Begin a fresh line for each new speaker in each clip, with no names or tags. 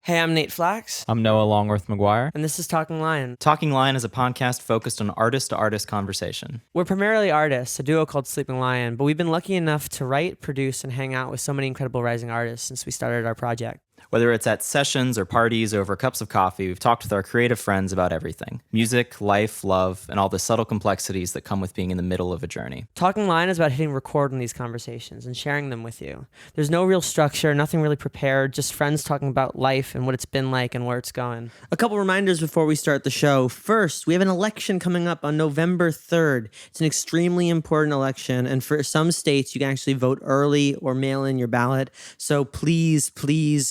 Hey, I'm Nate Flax.
I'm Noah Longworth McGuire.
And this is Talking Lion.
Talking Lion is a podcast focused on artist-to-artist conversation.
We're primarily artists, a duo called Sleeping Lion, but we've been lucky enough to write, produce, and hang out with so many incredible rising artists since we started our project.
Whether it's at sessions or parties or over cups of coffee, we've talked with our creative friends about everything. Music, life, love, and all the subtle complexities that come with being in the middle of a journey.
Talking Lion is about hitting record on these conversations and sharing them with you. There's no real structure, nothing really prepared, just friends talking about life and what it's been like and where it's going. A couple reminders before we start the show. First, we have an election coming up on November 3rd. It's an extremely important election, and for some states, you can actually vote early or mail in your ballot. So please,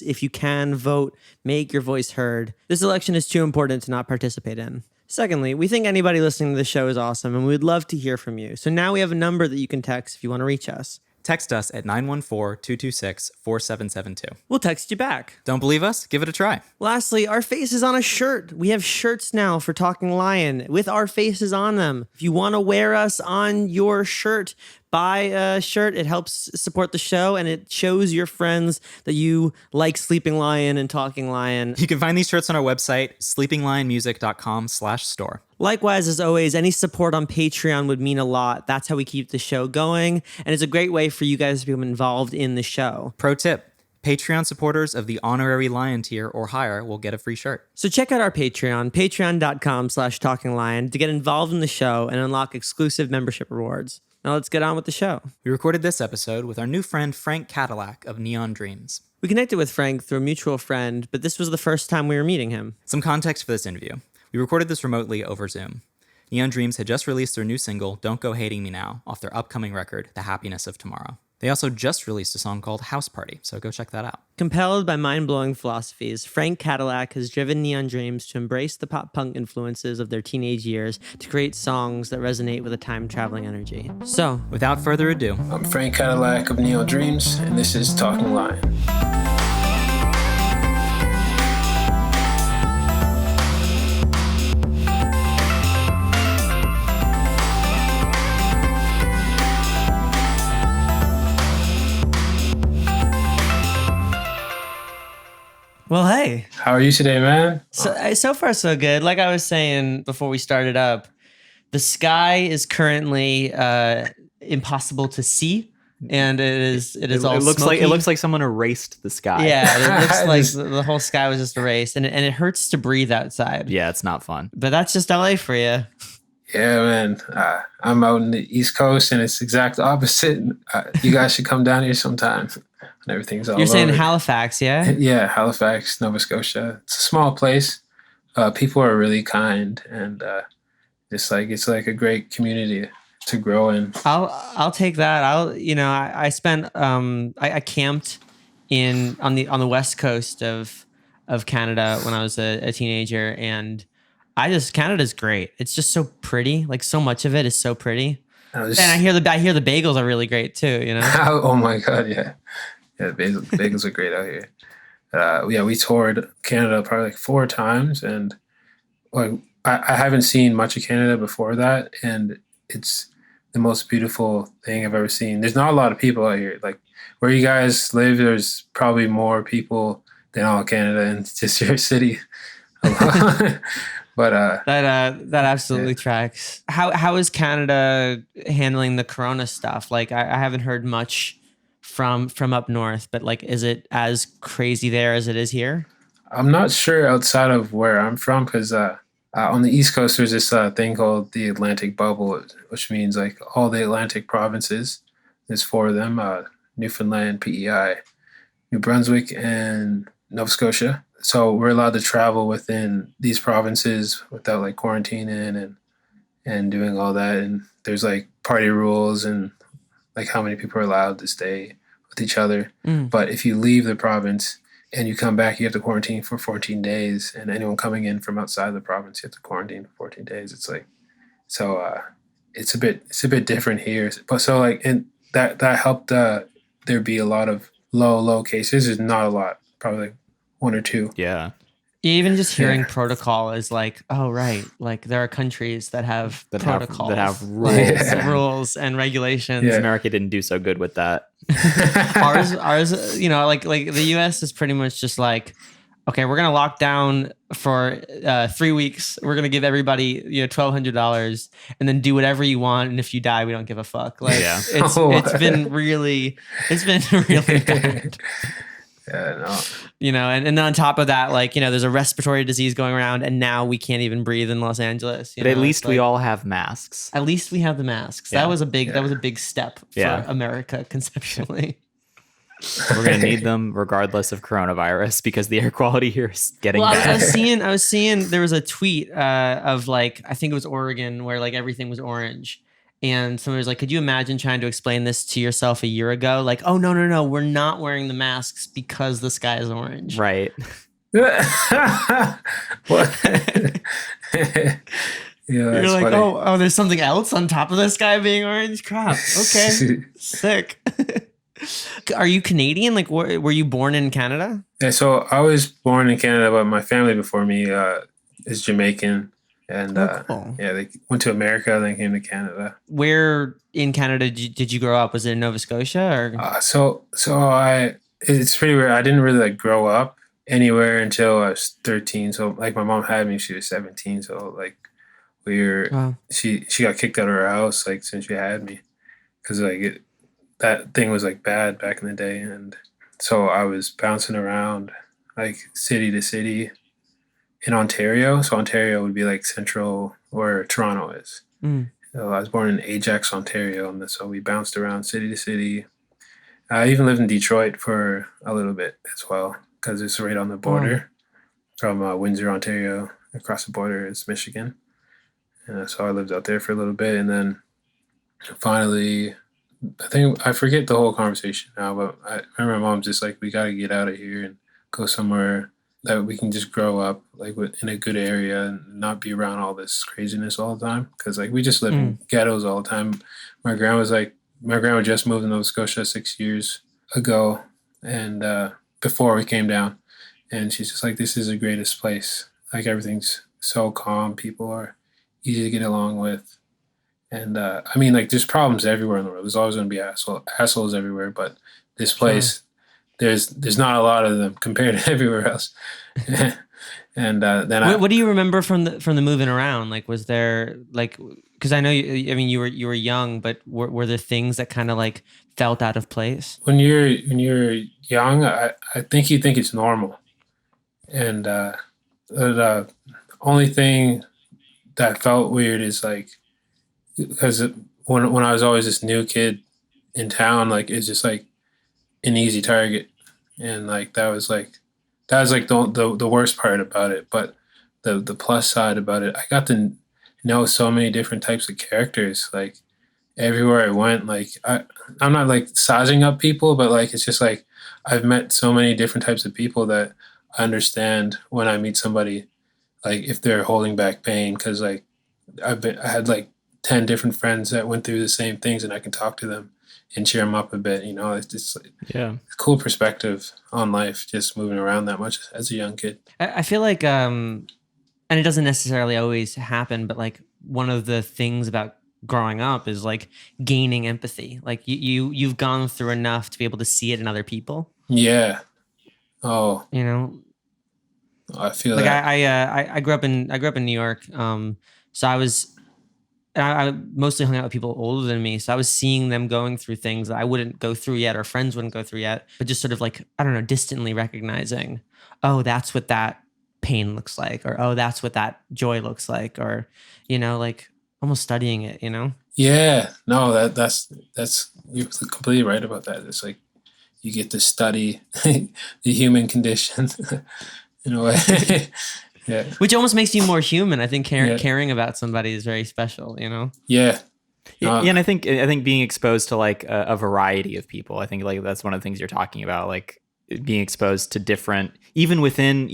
if you can vote, make your voice heard. This election is too important to not participate in. Secondly, we think anybody listening to the show is awesome, and we would love to hear from you. So now we have a number that you can text if you want to reach us.
Text us at 914-226-4772.
We'll text you back.
Don't believe us? Give it a try.
Lastly, our face is on a shirt. We have shirts now for Talking Lion with our faces on them. If you want to wear us on your shirt, buy a shirt. It helps support the show, and it shows your friends that you like Sleeping Lion and Talking Lion.
You can find these shirts on our website, sleepinglionmusic.com/store.
Likewise, as always, any support on Patreon would mean a lot. That's how we keep the show going, and it's a great way for you guys to become involved in the show.
Pro tip. Patreon supporters of the honorary Lion tier or higher will get a free shirt.
So check out our Patreon, patreon.com/talkinglion, to get involved in the show and unlock exclusive membership rewards. Now let's get on with the show.
We recorded this episode with our new friend Frank Kadillac of Neon Dreams.
We connected with Frank through a mutual friend, but this was the first time we were meeting him.
Some context for this interview. We recorded this remotely over Zoom. Neon Dreams had just released their new single, Don't Go Hating Me Now, off their upcoming record, The Happiness of Tomorrow. They also just released a song called House Party, so go check that out.
Compelled by mind-blowing philosophies, Frank Kadillac has driven Neon Dreams to embrace the pop-punk influences of their teenage years to create songs that resonate with a time-traveling energy. So,
without further ado,
I'm Frank Kadillac of Neon Dreams, and this is Talking Lion.
well, hey.
How are you today, man?
So far, so good. Like I was saying before we started up, the sky is currently impossible to see, and it all smoky.
It looks like someone erased the sky.
Yeah, it looks like the whole sky was just erased, and it hurts to breathe outside.
Yeah, it's not fun.
But that's just LA for you.
Yeah, man. I'm out in the East Coast, and it's exact opposite. You guys should come down here sometime. And everything's all
You're saying
over.
Halifax, yeah?
Yeah, Halifax, Nova Scotia. It's a small place. People are really kind, and it's like a great community to grow in.
I'll take that. I spent I camped on the west coast of Canada when I was a teenager, and Canada's great. It's just so pretty. Like, so much of it is so pretty. And I hear the bagels are really great too, you know?
Oh my God, yeah. Yeah, bagels are great out here. We toured Canada probably like 4 times, and like I haven't seen much of Canada before that, and it's the most beautiful thing I've ever seen. There's not a lot of people out here. Like where you guys live, there's probably more people than all Canada in just your city. But
that absolutely tracks. How is Canada handling the corona stuff? Like I haven't heard much from up north, but like, is it as crazy there as it is here?
I'm not sure outside of where I'm from, because on the East Coast there's this thing called the Atlantic Bubble, which means like all the Atlantic provinces. There's 4 of them: Newfoundland, PEI, New Brunswick, and Nova Scotia. So we're allowed to travel within these provinces without like quarantining and doing all that. And there's like party rules and like how many people are allowed to stay with each other. But if you leave the province and you come back, you have to quarantine for 14 days. And anyone coming in from outside the province, you have to quarantine for 14 days. It's like, so it's a bit different here. But so like, and that helped there be a lot of low cases. There's not a lot, probably like 1 or 2.
Yeah.
Even just hearing protocol is like, oh, right. Like there are countries that have protocols.
That have rules.
Rules and regulations.
Yeah. America didn't do so good with that.
Ours, like the US is pretty much just like, okay, we're gonna lock down for 3 weeks. We're gonna give everybody $1,200, and then do whatever you want. And if you die, we don't give a fuck. Like
Yeah.
it's been really bad.
No.
And then on top of that, like, there's a respiratory disease going around, and now we can't even breathe in Los Angeles.
But at least we all have masks.
At least we have the masks.
Yeah.
That was a big step for
Yeah.
America conceptually.
We're gonna need them regardless of coronavirus because the air quality here is getting bad.
I was seeing there was a tweet of like, I think it was Oregon, where like everything was orange. And somebody was like, could you imagine trying to explain this to yourself a year ago? Like, oh, no, we're not wearing the masks because the sky is orange.
Right.
What?
You're like,
funny.
oh, there's something else on top of the sky being orange? Crap. Okay. Sick. Are you Canadian? Like, were you born in Canada?
Yeah, so I was born in Canada, but my family before me is Jamaican. And
Cool.
they went to America, then came to Canada.
Where in Canada did you grow up? Was it in Nova Scotia or?
It's pretty weird. I didn't really like grow up anywhere until I was 13. So like my mom had me, she was 17. So like
Wow.
she got kicked out of her house like since she had me, because like that thing was like bad back in the day, and so I was bouncing around like city to city in Ontario. So Ontario would be like central where Toronto is. So I was born in Ajax, Ontario, and so we bounced around city to city. I even lived in Detroit for a little bit as well, because it's right on the border from Windsor, Ontario. Across the border is Michigan. And so I lived out there for a little bit, and then finally, I forget the whole conversation now, but I remember my mom's just like, we got to get out of here and go somewhere that we can just grow up like in a good area and not be around all this craziness all the time. Because like we just live in ghettos all the time. My grandma just moved to Nova Scotia 6 years ago, and before we came down, and she's just like, this is the greatest place. Like everything's so calm. People are easy to get along with. And I mean, like, there's problems everywhere in the world. There's always going to be assholes everywhere. But this place, there's not a lot of them compared to everywhere else. And then
what do you remember from the moving around? Like, was there like, because I know you were young, but were there things that kind of like felt out of place?
When you're young, I think you think it's normal, and the only thing that felt weird is like, because when I was always this new kid in town, like it's just like an easy target, and like that was like the worst part about it. But the plus side about it, I got to know so many different types of characters. Like everywhere I went, like I'm not like sizing up people, but like it's just like I've met so many different types of people that I understand when I meet somebody, like if they're holding back pain, because like I had like 10 different friends that went through the same things, and I can talk to them and cheer them up a bit. It's just like a cool perspective on life, just moving around that much as a young kid.
I feel like, and it doesn't necessarily always happen, but like one of the things about growing up is like gaining empathy. Like you've gone through enough to be able to see it in other people.
Yeah. Oh. I feel
like
that.
I grew up in New York. So I mostly hung out with people older than me. So I was seeing them going through things that I wouldn't go through yet, or friends wouldn't go through yet, but just sort of like, I don't know, distantly recognizing, oh, that's what that pain looks like, or, oh, that's what that joy looks like, or, like almost studying it,
Yeah, no, that's you're completely right about that. It's like you get to study the human condition in a way. Yeah.
Which almost makes you more human. I think caring about somebody is very special,
Yeah.
And I think being exposed to like a variety of people, I think like that's one of the things you're talking about, like being exposed to different, even within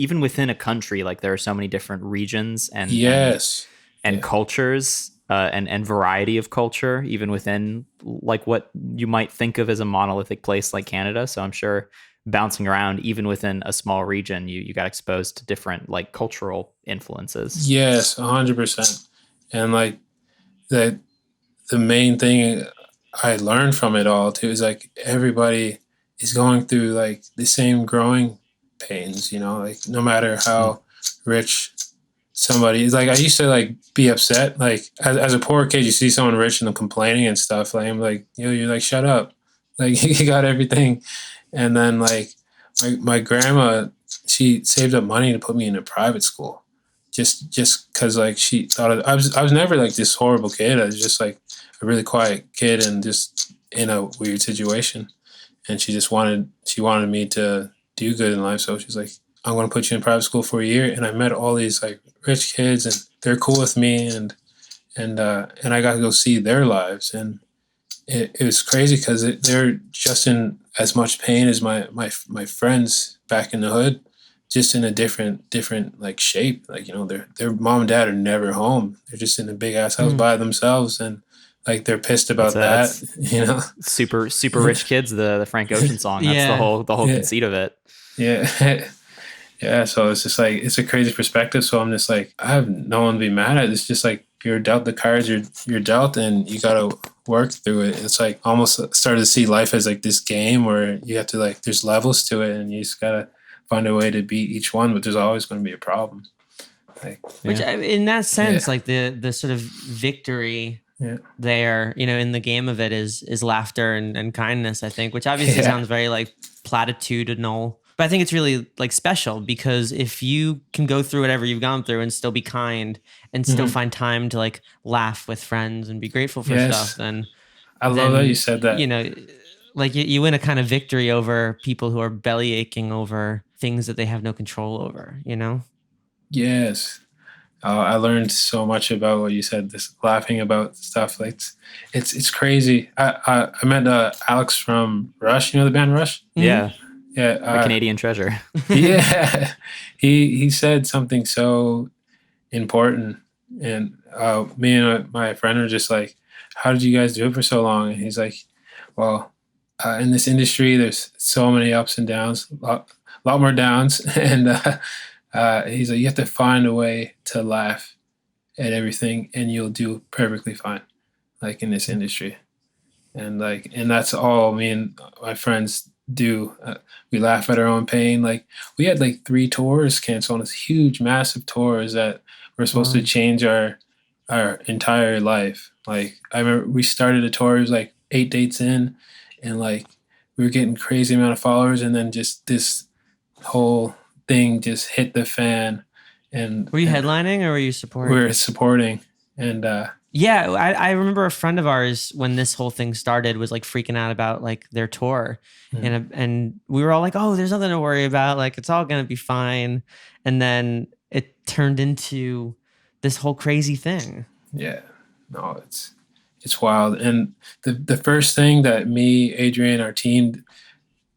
a country, like there are so many different regions and cultures and variety of culture, even within like what you might think of as a monolithic place like Canada. So I'm sure bouncing around even within a small region, you got exposed to different like cultural influences.
Yes, 100%. And like the main thing I learned from it all too is like everybody is going through like the same growing pains, you know, like no matter how rich somebody is. Like I used to like be upset. Like as a poor kid, you see someone rich and them complaining and stuff. Like I'm like, you're like, shut up. Like you got everything. And then like my grandma, she saved up money to put me in a private school. Just because like she thought I was never like this horrible kid. I was just like a really quiet kid and just in a weird situation. And she wanted me to do good in life. So she's like, I'm going to put you in private school for a year. And I met all these like rich kids and they're cool with me. And I got to go see their lives. And it was crazy because they're just in as much pain as my friends back in the hood, just in a different like shape. Like, you know, their mom and dad are never home. They're just in a big ass house by themselves. And like, they're pissed about that, you know,
super rich kids, the Frank Ocean song. That's the whole conceit of it.
Yeah. Yeah. So it's just like, it's a crazy perspective. So I'm just like, I have no one to be mad at. It's just like, you're dealt the cards you're dealt and you got to work through it. It's like almost started to see life as like this game where you have to like, there's levels to it and you just got to find a way to beat each one, but there's always going to be a problem. Like,
which in that sense, like the sort of victory there, you know, in the game of it is laughter and kindness, I think, which obviously sounds very like platitudinal, but I think it's really like special because if you can go through whatever you've gone through and still be kind and still find time to like laugh with friends and be grateful for stuff, then
I love that you said that.
You know, like you win a kind of victory over people who are belly aching over things that they have no control over, you know?
Yes. I learned so much about what you said, this laughing about stuff. Like it's crazy. I met Alex from Rush, you know the band Rush?
Yeah.
Yeah.
The Canadian treasure.
Yeah. He said something so important. And me and my friend are just like, how did you guys do it for so long? And he's like, well, in this industry, there's so many ups and downs, a lot more downs. And he's like, you have to find a way to laugh at everything and you'll do perfectly fine, like in this industry. And that's all me and my friends do. We laugh at our own pain. Like we had like 3 tours canceled on this huge, massive tours that were supposed to change our entire life. Like I remember we started a tour, it was like 8 dates in and like we were getting crazy amount of followers and then just this whole thing just hit the fan. And
were you headlining or were you supporting?
We were supporting. And
yeah, I remember a friend of ours when this whole thing started was like freaking out about like their tour, and we were all like, "Oh, there's nothing to worry about. Like it's all gonna be fine." And then it turned into this whole crazy thing.
Yeah, no, it's wild. And the first thing that me, Adrian, our team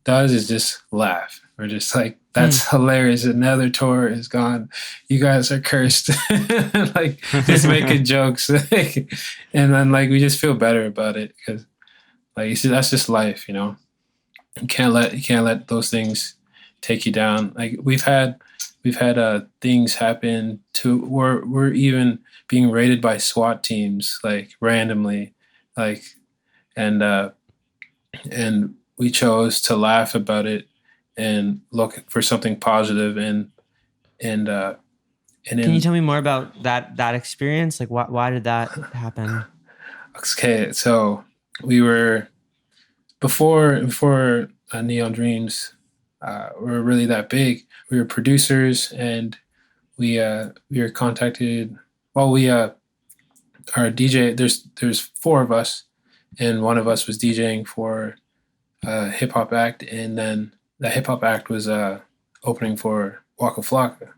does is just laugh. We're just like, that's hilarious. Another tour is gone. You guys are cursed. Like just making jokes. And then like we just feel better about it because like you see, that's just life, you know. You can't let those things take you down. Like we've had things happen to where we're even being raided by SWAT teams like randomly, like and we chose to laugh about it and look for something positive and can
you tell me more about that experience? Like why did that happen?
Okay, so we were before Neon Dreams were really that big. We were producers and we were contacted. Well, our DJ. There's 4 of us, and one of us was DJing for a hip hop act, and then the hip hop act was opening for Waka Flocka,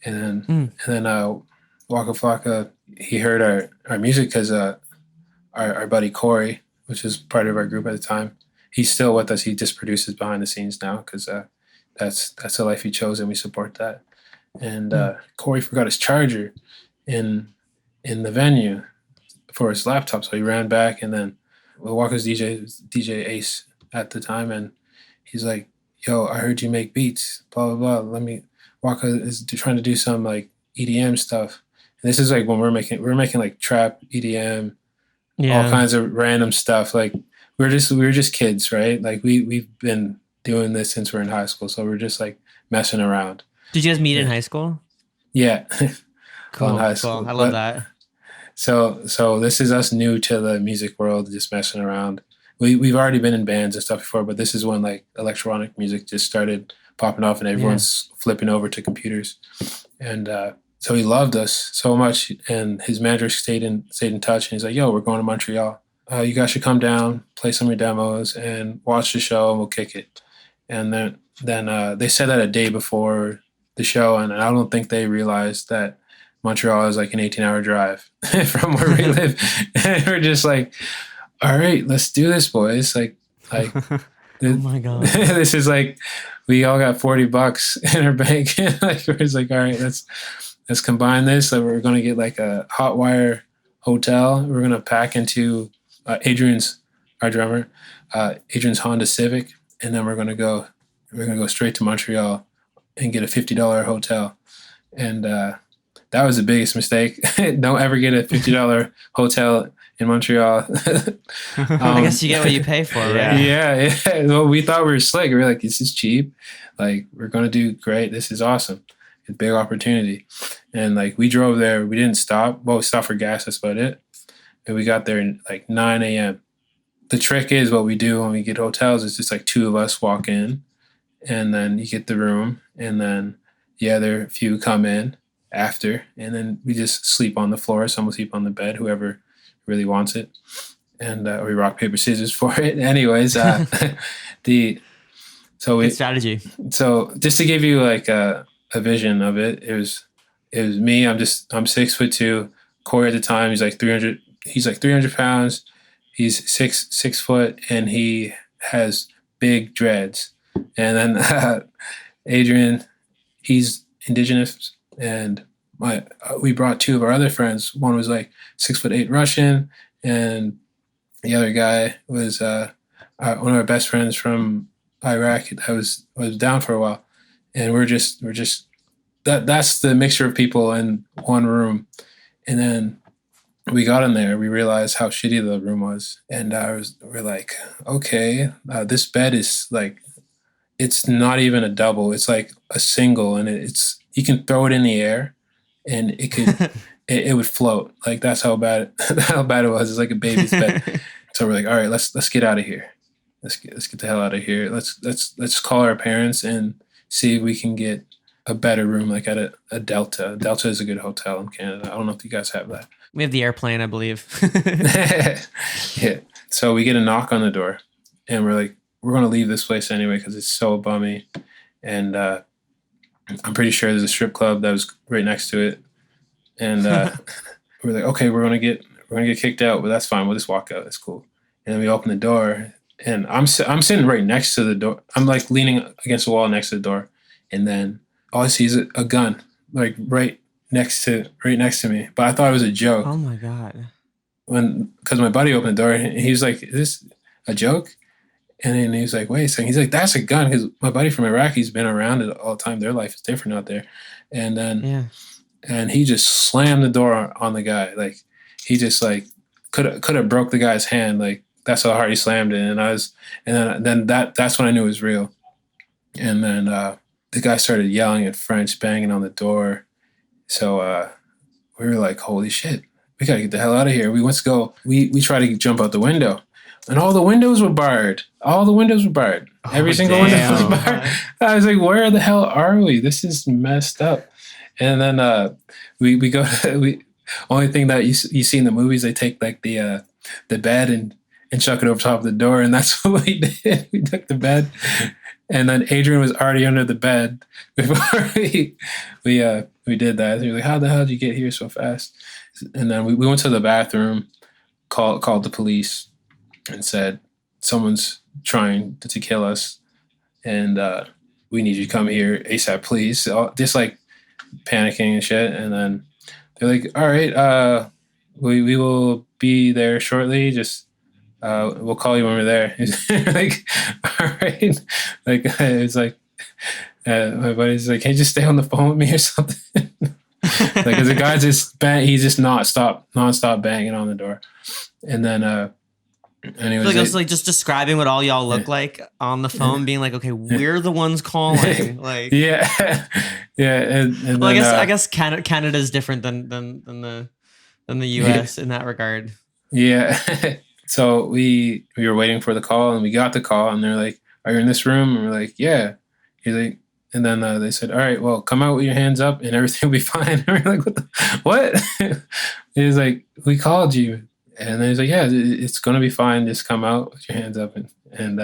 and then Waka Flocka, he heard our music because our buddy Corey, which was part of our group at the time, he's still with us. He just produces behind the scenes now because that's the life he chose, and we support that. And Corey forgot his charger in the venue for his laptop, so he ran back, and then Waka's DJ Ace at the time, and he's like, yo, I heard you make beats, blah, blah, blah. Waka is trying to do some like EDM stuff. And this is like when we're making like trap, EDM, all kinds of random stuff. Like we were just kids, right? Like we've been doing this since we're in high school. So we're just like messing around.
Did you guys meet in high school?
Yeah.
Cool.
In high
Cool.
school.
I love
But-
that.
So this is us new to the music world, just messing around. We've already been in bands and stuff before, but this is when like electronic music just started popping off and everyone's flipping over to computers. And so he loved us so much, and his manager stayed in touch, and he's like, "Yo, we're going to Montreal. You guys should come down, play some of your demos, and watch the show, and we'll kick it." And then they said that a day before the show, and I don't think they realized that Montreal is like an 18-hour drive from where we live. And we're just like, all right, let's do this, boys. Like,
Oh my God.
this is like, we all got $40 in our bank. Like, we're just like, all right, let's combine this. So we're going to get like a hot wire hotel. We're going to pack into our drummer, Adrian's Honda Civic. And then we're going to go straight to Montreal and get a $50 hotel. And, that was the biggest mistake. Don't ever get a $50 hotel in Montreal.
I guess you get what you pay for, right?
Yeah. Well, we thought we were slick. We were like, this is cheap. Like, we're going to do great. This is awesome. It's a big opportunity. And like, we drove there. We didn't stop. Well, we stopped for gas. That's about it. And we got there in like 9 a.m. The trick is what we do when we get hotels is just like two of us walk in, and then you get the room, and then the other few come in after, and then we just sleep on the floor. Some will sleep on the bed, whoever really wants it, and we rock paper scissors for it. Anyways,
Good strategy.
So just to give you like a vision of it, it was me. I'm 6'2". Corey at the time, he's like 300. He's like 300 pounds. He's 6 foot, and he has big dreads. And then Adrian, he's indigenous. And we brought two of our other friends. One was like 6'8" Russian, and the other guy was one of our best friends from Iraq that was down for a while. And we're just that's the mixture of people in one room. And then we got in there, we realized how shitty the room was, and we're like, okay, this bed is like, it's not even a double; it's like a single, and it's you can throw it in the air, and it could it would float. Like, that's how bad it was. It's like a baby's bed. So we're like, all right, let's get out of here. Let's get the hell out of here. Let's call our parents and see if we can get a better room, like at a Delta. Delta is a good hotel in Canada. I don't know if you guys have that.
We have the airplane, I believe.
Yeah. So we get a knock on the door, and we're like, we're going to leave this place anyway because it's so bummy. And I'm pretty sure there's a strip club that was right next to it. And we're like, okay, we're gonna get kicked out, but that's fine. We'll just walk out. That's cool. And then we open the door, and I'm sitting right next to the door. I'm like leaning against the wall next to the door, and then all I see is a gun, like right next to me. But I thought it was a joke.
Oh my God.
Because my buddy opened the door, and he was like, "Is this a joke?" And then he was like, "Wait a second." He's like, "That's a gun." Because my buddy from Iraq, he's been around it all the time. Their life is different out there. And then, and he just slammed the door on the guy. Like, he just like could have broke the guy's hand. Like, that's how hard he slammed it. And then that's when I knew it was real. And then the guy started yelling in French, banging on the door. So we were like, "Holy shit, we gotta get the hell out of here." We went to go. We tried to jump out the window. And all the windows were barred. Every single window was barred. I was like, where the hell are we? This is messed up. And then we go to, only thing that you see in the movies, they take like the bed and chuck it over top of the door. And that's what we did. We took the bed. And then Adrian was already under the bed before we did that. He was like, how the hell did you get here so fast? And then we went to the bathroom, called the police, and said, someone's trying to kill us, and we need you to come here ASAP, please. So, just like panicking and shit. And then they're like, all right, we will be there shortly. Just we'll call you when we're there. Like, all right. Like, it's like, my buddy's like, hey, just stay on the phone with me or something. Like, as the guy he's just nonstop banging on the door. And then And he
I feel
was
like I was like just describing what all y'all look
Yeah.
like on the phone, being like, okay, we're the ones calling. Like,
yeah, yeah, and
well,
then
I guess Canada is different than the
yeah,
U.S. in that regard.
yeah. So we were waiting for the call, and we got the call, and they're like, "Are you in this room?" And we're like, "Yeah." He's like, and then they said, "All right, well, come out with your hands up, and everything will be fine." And we're like, "What?" He was like, "We called you," and then he's like, "Yeah, it's gonna be fine. Just come out with your hands up." And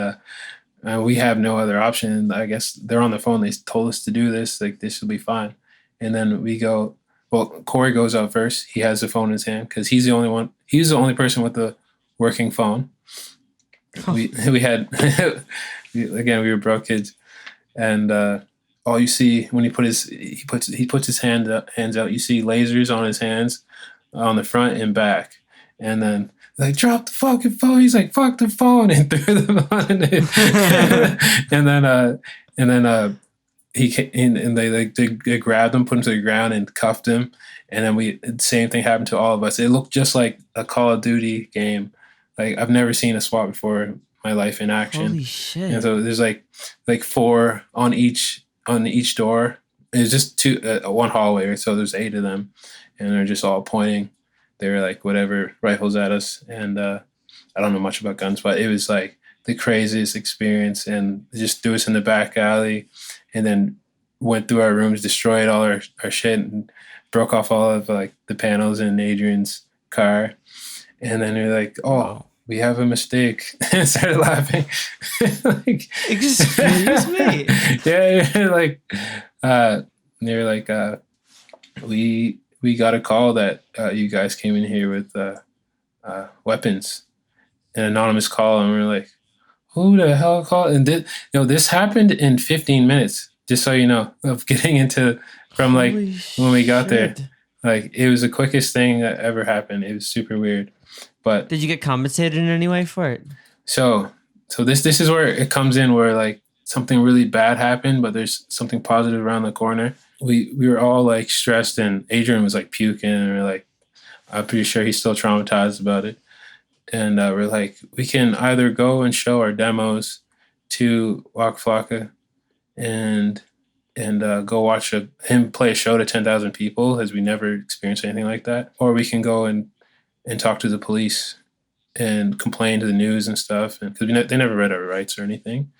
we have no other option. I guess they're on the phone. They told us to do this. Like, this will be fine. And then we go. Well, Corey goes out first. He has the phone in his hand because he's the only one. He's the only person with the working phone. We had again, we were broke kids, and all you see when he puts his hands out, you see lasers on his hands on the front and back, and then like, drop the fucking phone. He's like, fuck the phone, and threw the phone. And then he came, and they grabbed him, put him to the ground, and cuffed him. And then the same thing happened to all of us. It looked just like a Call of Duty game. Like, I've never seen a SWAT before in my life in action.
Holy shit!
And so there's like four on each door. It's just two, one hallway, right? So there's 8 of them, and they're just all pointing their like whatever rifles at us. And I don't know much about guns, but it was like the craziest experience. And they just threw us in the back alley, and then went through our rooms, destroyed all our shit, and broke off all of like the panels in Adrian's car. And then they're like, "Oh,
Wow.
we have a mistake," and started laughing. Like,
excuse me.
Yeah, like they're like, we got a call that you guys came in here with weapons, an anonymous call, and we're like, who the hell called? And this happened in 15 minutes, just so you know, of getting into from like
Holy
when we got there.
shit.
Like, it was the quickest thing that ever happened. It was super weird. But
Did you get compensated in any way for it?
so this is where it comes in, where like something really bad happened, but there's something positive around the corner. We were all like stressed, and Adrian was like puking, and we're like, I'm pretty sure he's still traumatized about it. And we're like, we can either go and show our demos to Waka Flocka and go watch him play a show to 10,000 people, as we never experienced anything like that, or we can go and talk to the police and complain to the news and stuff, and because they never read our rights or anything.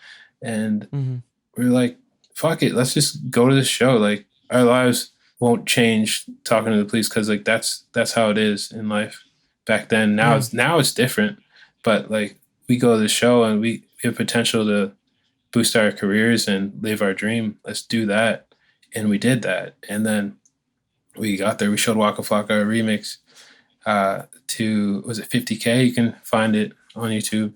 And we're like, fuck it, let's just go to this show. Like, our lives won't change talking to the police, because like that's how it is in life back then. Now it's different, but like, we go to the show and we have potential to boost our careers and live our dream. Let's do that. And we did that. And then we got there. We showed Waka Flocka a remix to, was it 50K? You can find it on YouTube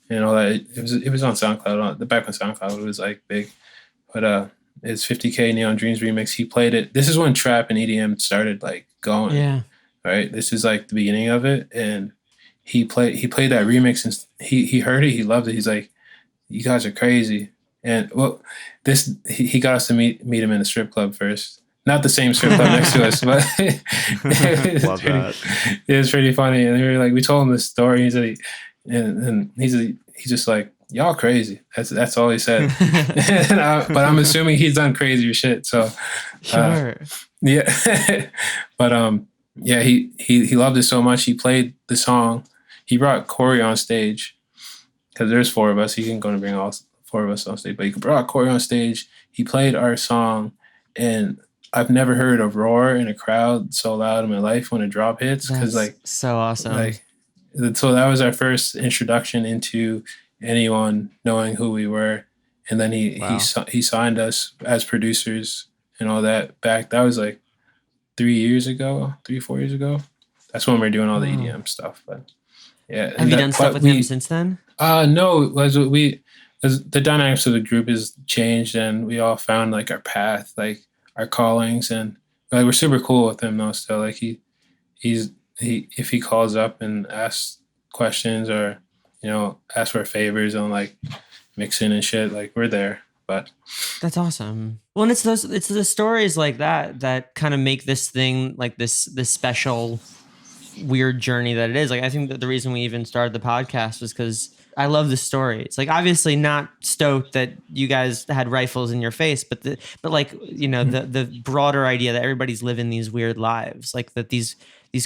and all that. It was on SoundCloud. Back when SoundCloud was like big, but it's 50K Neon Dreams remix. He played it. This is when trap and EDM started like going.
Yeah.
Right. This is like the beginning of it, and he played that remix, and he heard it. He loved it. He's like, "You guys are crazy." And well, he got us to meet him in a strip club first. Not the same strip club next to us, but it was pretty funny. And we told him this story. He said, and he's just like, "Y'all crazy." That's all he said. But I'm assuming he's done crazier shit. So
Sure.
yeah, but yeah, he loved it so much. He played the song. He brought Corey on stage, because there's 4 of us. He didn't go to bring all 4 of us on stage, but he brought Corey on stage. He played our song, and I've never heard a roar in a crowd so loud in my life when a drop hits. Because like,
so awesome.
So that was our first introduction into anyone knowing who we were, and then he signed us as producers and all that back. That was like 4 years ago. That's when we were doing all the EDM stuff. But yeah,
have you done stuff with him since then?
No, the dynamics of the group has changed, and we all found like our path, like our callings, and like, we're super cool with him though. Still, like he's if he calls up and asks questions, or asks for favors on like mixing and shit, like, we're there. But
that's awesome. Well, and it's the stories like that kind of make this thing like this special weird journey that it is. Like, I think that the reason we even started the podcast was because I love the story. It's like, obviously not stoked that you guys had rifles in your face, but like, you know, the broader idea that everybody's living these weird lives, like that these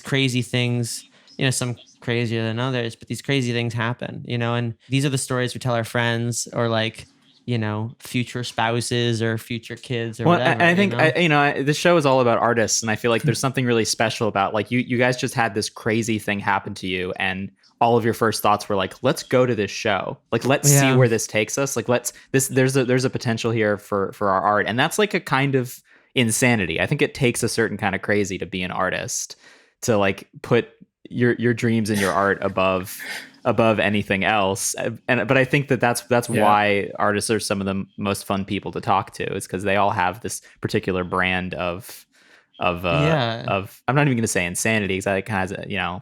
crazy things, you know, some crazier than others, but these crazy things happen, you know, and these are the stories we tell our friends or like, you know, future spouses or future kids or whatever.
I think,
you know?
this show is all about artists. And I feel like there's something really special about like you guys just had this crazy thing happen to you. And all of your first thoughts were like, let's go to this show. Like, let's see where this takes us. Like, there's a potential here for our art. And that's like a kind of insanity. I think it takes a certain kind of crazy to be an artist, to like put your dreams and your art above anything else. But I think that's why artists are some of the most fun people to talk to, is because they all have this particular brand of I'm not even going to say insanity, because that kind of has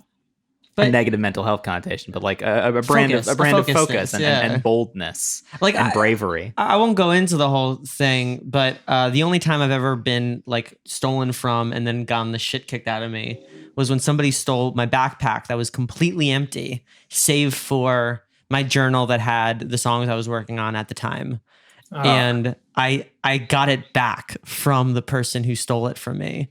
a negative mental health connotation, but like a brand of focus and boldness, like, and bravery.
I won't go into the whole thing, but the only time I've ever been like stolen from and then gotten the shit kicked out of me was when somebody stole my backpack that was completely empty, save for my journal that had the songs I was working on at the time. And I got it back from the person who stole it from me,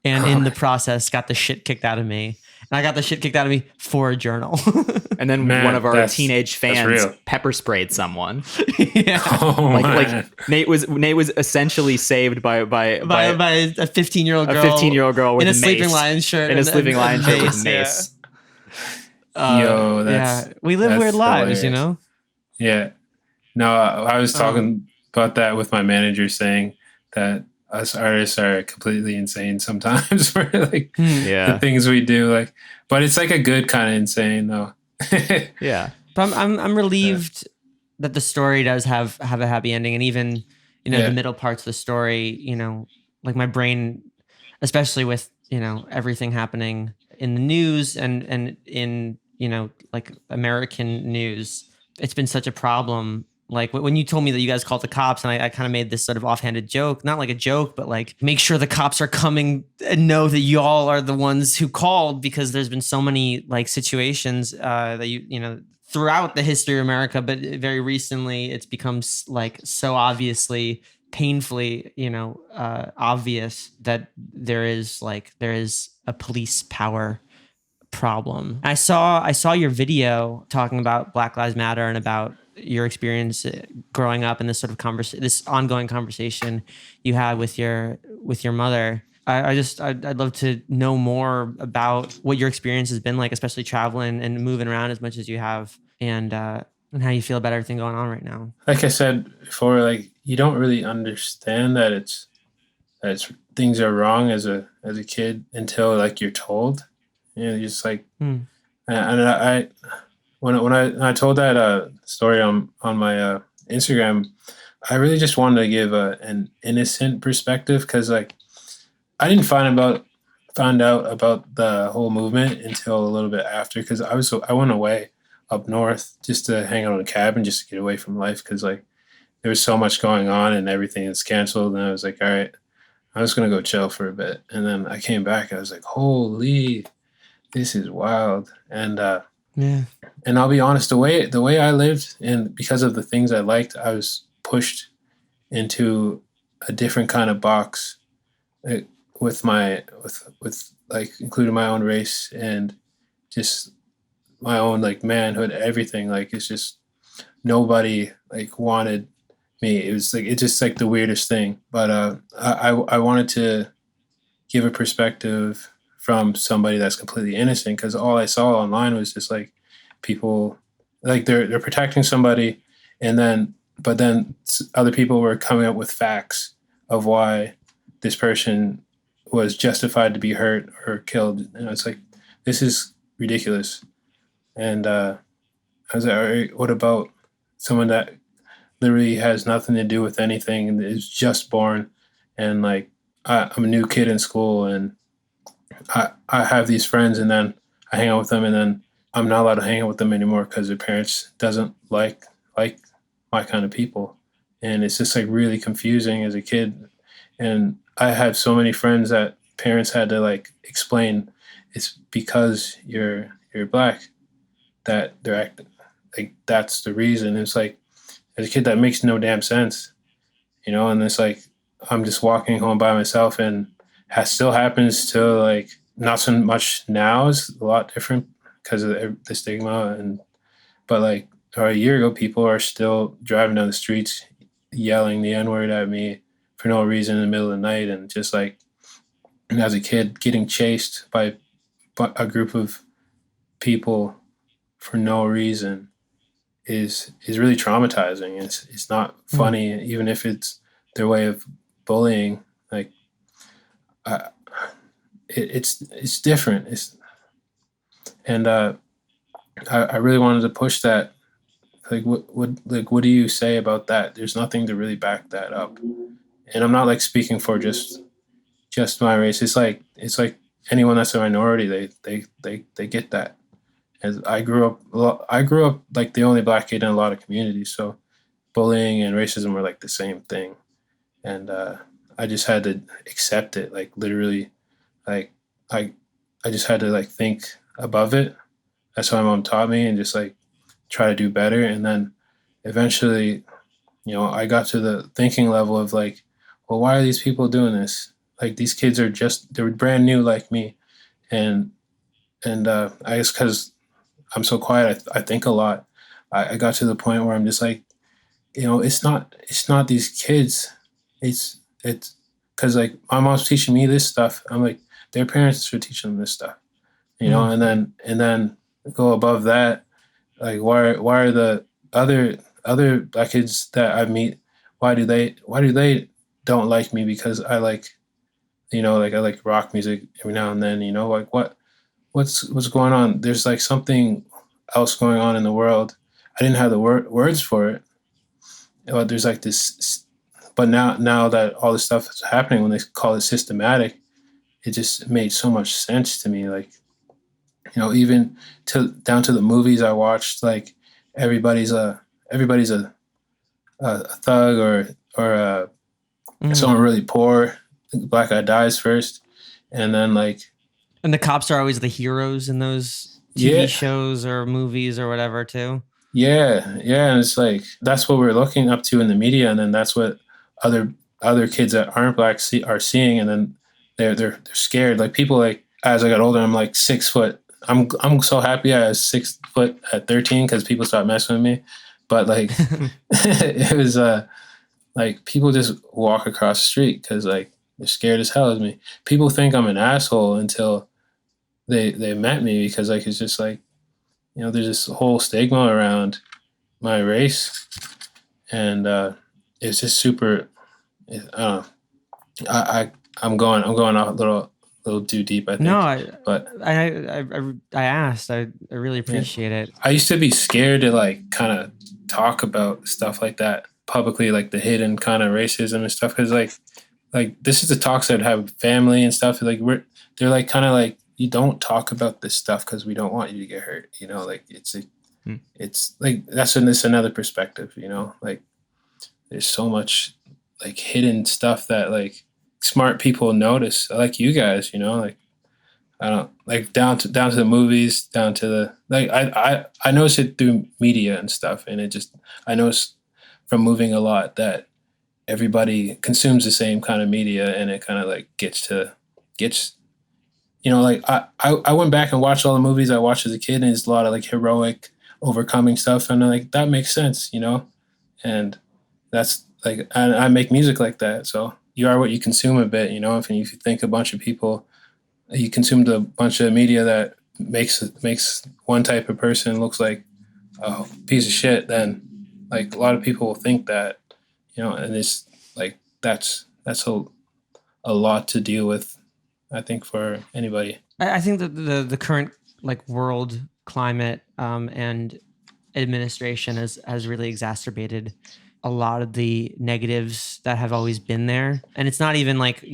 and in the process got the shit kicked out of me. And I got the shit kicked out of me for a journal.
And then one of our teenage fans pepper sprayed someone. Like Nate was essentially saved by a
15-year-old girl.
A 15-year-old girl with
in a
mace.
Sleeping Lion shirt.
In a Sleeping Lion shirt with mace.
We live weird lives, hilarious. You know?
Yeah. No, I was talking about that with my manager, saying that us artists are completely insane sometimes for like the things we do, like, but it's like a good kind of insane though.
But I'm relieved that the story does have a happy ending, and even, you know, the middle parts of the story, you know, like my brain, especially with, you know, everything happening in the news and in, you know, like American news, it's been such a problem. Like when you told me that you guys called the cops, and I kind of made this sort of offhanded joke, not like a joke, but like, make sure the cops are coming and know that y'all are the ones who called, because there's been so many like situations that you know, throughout the history of America, but very recently it's become like so obviously, painfully, you know, obvious that there is a police power problem. I saw your video talking about Black Lives Matter and about your experience growing up, and this sort of this ongoing conversation you had with your mother. I'd love to know more about what your experience has been like, especially traveling and moving around as much as you have, and how you feel about everything going on right now.
Like I said before, like, you don't really understand that it's things are wrong as a kid until like you're told. You know, you're just like, and I when I told that story on my Instagram, I really just wanted to give an innocent perspective, because like I didn't find out about the whole movement until a little bit after, because I went away up north just to hang out in a cabin, just to get away from life, because like there was so much going on and everything is canceled, and I was like, all right, I'm just gonna go chill for a bit. And then I came back, I was like, holy, this is wild. And and I'll be honest, the way I lived, and because of the things I liked, I was pushed into a different kind of box, with like including my own race and just my own like manhood, everything. Like, it's just nobody like wanted me. It was like, it's just like the weirdest thing. But I wanted to give a perspective from somebody that's completely innocent, because all I saw online was just like people like they're protecting somebody, but then other people were coming up with facts of why this person was justified to be hurt or killed. And it's like, this is ridiculous. And I was like, all right, what about someone that literally has nothing to do with anything and is just born, and like I'm a new kid in school, and I have these friends, and then I hang out with them, and then I'm not allowed to hang out with them anymore because their parents doesn't like my kind of people. And it's just like really confusing as a kid. And I had so many friends that parents had to like explain it's because you're black that they're acting like that's the reason. It's like as a kid that makes no damn sense, and it's like I'm just walking home by myself and still happens to like not so much now. It's a lot different because of the stigma but like a year ago people are still driving down the streets yelling the n-word at me for no reason in the middle of the night, and just like and as a kid getting chased by a group of people for no reason is really traumatizing. It's not funny, even if it's their way of bullying. Like, it's different. And I really wanted to push that. Like, what do you say about that? There's nothing to really back that up. And I'm not like speaking for just my race. It's like anyone that's a minority, they get that. As I grew up like the only black kid in a lot of communities, so bullying and racism were like the same thing, and I just had to accept it. Like literally, like I just had to like think above it. That's what my mom taught me, and just like try to do better. And then eventually, I got to the thinking level of like, well, why are these people doing this? Like these kids they're brand new like me, and I guess because I'm so quiet, I think a lot. I got to the point where I'm just like, it's not these kids. It's because like my mom's teaching me this stuff. I'm like, their parents should teach them this stuff, and then go above that. Like, why are the other black kids that I meet, why do they don't like me because I like, like I like rock music every now and then, like what's going on? There's like something else going on in the world. I didn't have the words for it, but there's like this. But now that all this stuff is happening, when they call it systematic, it just made so much sense to me. Like, even down to the movies I watched, like everybody's a thug or someone really poor. Black guy dies first, and then like.
And the cops are always the heroes in those TV shows or movies or whatever too.
Yeah, and it's like that's what we're looking up to in the media, and then that's what other kids that aren't black are seeing, and then they're scared. Like people, like as I got older, I'm like 6 foot. I'm so happy I was 6 foot at 13 because people stopped messing with me. But like it was like people just walk across the street because like they're scared as hell of me. People think I'm an asshole until they met me, because like it's just like, there's this whole stigma around my race, and it's just super. I'm going off a little too deep, I think.
No,
I
asked. I really appreciate it.
I used to be scared to like kind of talk about stuff like that publicly, like the hidden kind of racism and stuff, because like this is the talks I'd have with family and stuff. Like they're like kind of like, you don't talk about this stuff because we don't want you to get hurt. Like it's like that's another perspective. Like there's so much like hidden stuff that like smart people notice, like you guys. Like I don't like down to the movies, down to the like I notice it through media and stuff, and I notice from moving a lot that everybody consumes the same kind of media, and it kind of like gets like I went back and watched all the movies I watched as a kid, and it's a lot of like heroic overcoming stuff, and like that makes sense, and that's like I make music like that, so you are what you consume a bit, if you think a bunch of people, you consumed a bunch of media that makes one type of person looks like a piece of shit, then like a lot of people will think that, and it's like that's a lot to deal with, I think, for anybody.
I think that the current like world climate and administration has really exacerbated a lot of the negatives that have always been there. And it's not even like,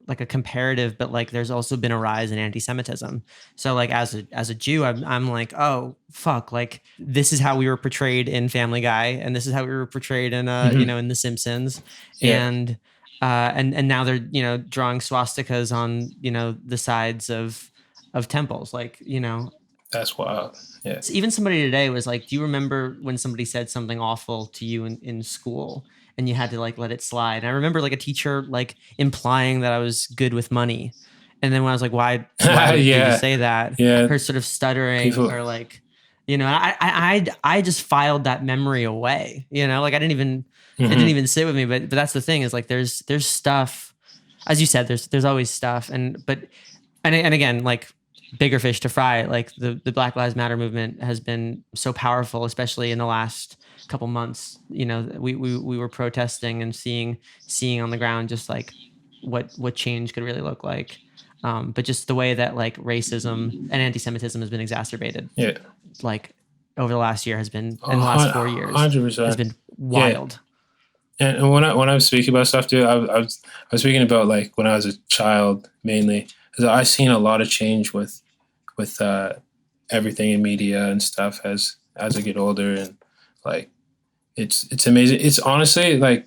like a comparative, but like there's also been a rise in anti-Semitism. So like as a Jew, I'm like, oh fuck, like this is how we were portrayed in Family Guy, and this is how we were portrayed in in The Simpsons. Yeah. And and now they're drawing swastikas on the sides of temples, like
That's wild. Yeah.
even somebody today was like, do you remember when somebody said something awful to you in school and you had to like let it slide? And I remember like a teacher like implying that I was good with money, and then when I was like, why did you say that?
Yeah.
Her sort of stuttering or like, I just filed that memory away, like I didn't even it didn't even sit with me. But that's the thing, is like there's stuff, as you said, there's always stuff. And again, like bigger fish to fry, like the Black Lives Matter movement has been so powerful, especially in the last couple months. We were protesting and seeing on the ground just like what change could really look like. But just the way that like racism and anti-Semitism has been exacerbated, like over the last year has been, in the last 4 years,
100%.
has been wild.
Yeah. And when I'm speaking about stuff, dude, I was speaking about like when I was a child mainly, because I've seen a lot of change with everything in media and stuff as I get older, and like it's amazing. It's honestly like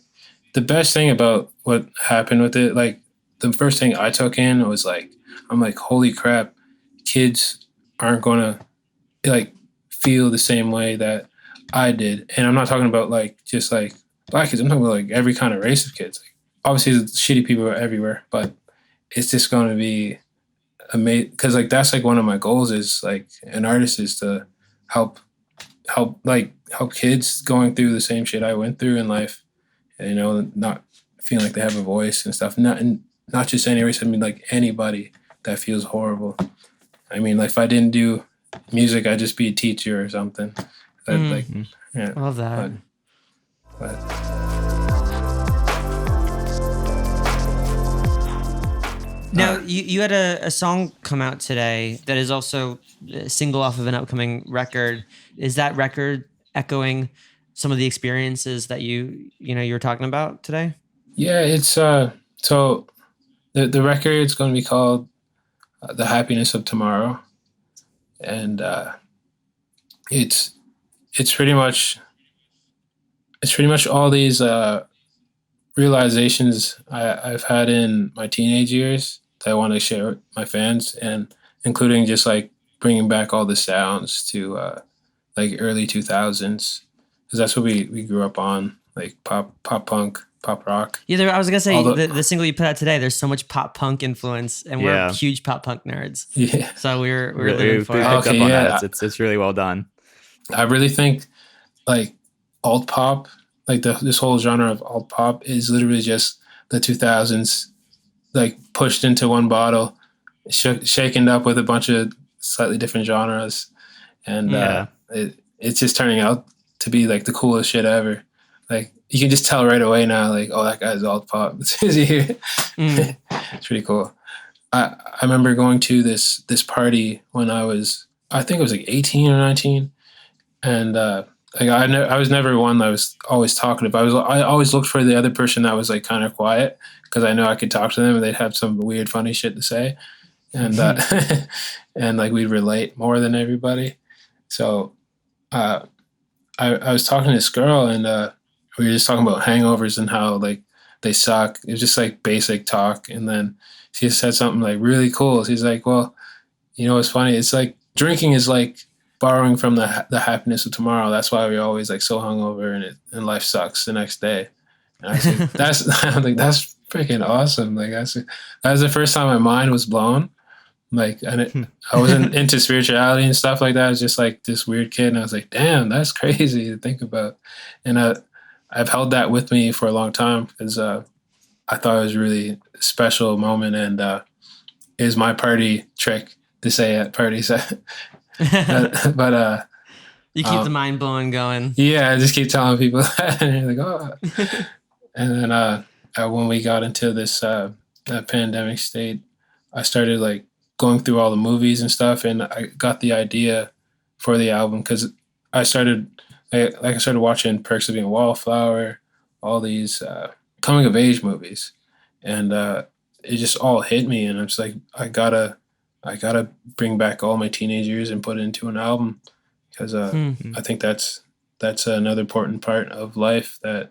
the best thing about what happened with it. Like the first thing I took in was like, I'm like, holy crap, kids aren't gonna like feel the same way that I did. And I'm not talking about like just like black kids. I'm talking about like every kind of race of kids. Like, obviously, shitty people are everywhere, but it's just going to be amazing, because like that's like one of my goals is like an artist is to help kids going through the same shit I went through in life, and, not feeling like they have a voice and stuff. Not just any race. I mean, like anybody that feels horrible. I mean, like if I didn't do music, I'd just be a teacher or something. Like, yeah,
I love that.
But
now, you had a song come out today that is also a single off of an upcoming record. Is that record echoing some of the experiences that you were talking about today?
Yeah, it's so the record's going to be called "The Happiness of Tomorrow," and it's pretty much all these realizations I've had in my teenage years that I want to share with my fans, and including just like bringing back all the sounds to like early 2000s, because that's what we grew up on, like pop punk, pop rock.
Yeah, I was gonna say the single you put out today, there's so much pop punk influence, and we're huge pop punk nerds.
Yeah,
so we're living for it.
Picked up on that. It's really well done.
I really think like alt pop, like this whole genre of alt pop is literally just the 2000s, like pushed into one bottle, shaken up with a bunch of slightly different genres, and it's just turning out to be like the coolest shit ever. Like you can just tell right away now, like, oh, that guy's alt pop. It's pretty cool. I remember going to this party when I think it was like 18 or 19, and like I was never one that was always talkative. I always looked for the other person that was like kind of quiet, because I know I could talk to them and they'd have some weird, funny shit to say, and and like we'd relate more than everybody. So I was talking to this girl, and we were just talking about hangovers and how like they suck. It was just like basic talk, and then she said something like really cool. She's like, "Well, what's funny? It's like drinking is like borrowing from the happiness of tomorrow. That's why we're always like so hungover and life sucks the next day." And I said, that's freaking awesome. Like that was the first time my mind was blown. Like, and I wasn't into spirituality and stuff like that. I was just like this weird kid, and I was like, damn, that's crazy to think about. And I've held that with me for a long time, because I thought it was a really special moment, and it was my party trick to say at parties. but
you keep the mind blowing going.
Yeah, I just keep telling people that, and you're like, oh. And then when we got into this pandemic state, I started like going through all the movies and stuff, and I got the idea for the album because I started watching Perks of Being a Wallflower, all these coming of age movies, and it just all hit me, and I'm just like, I gotta bring back all my teenage years and put it into an album, because I think that's another important part of life that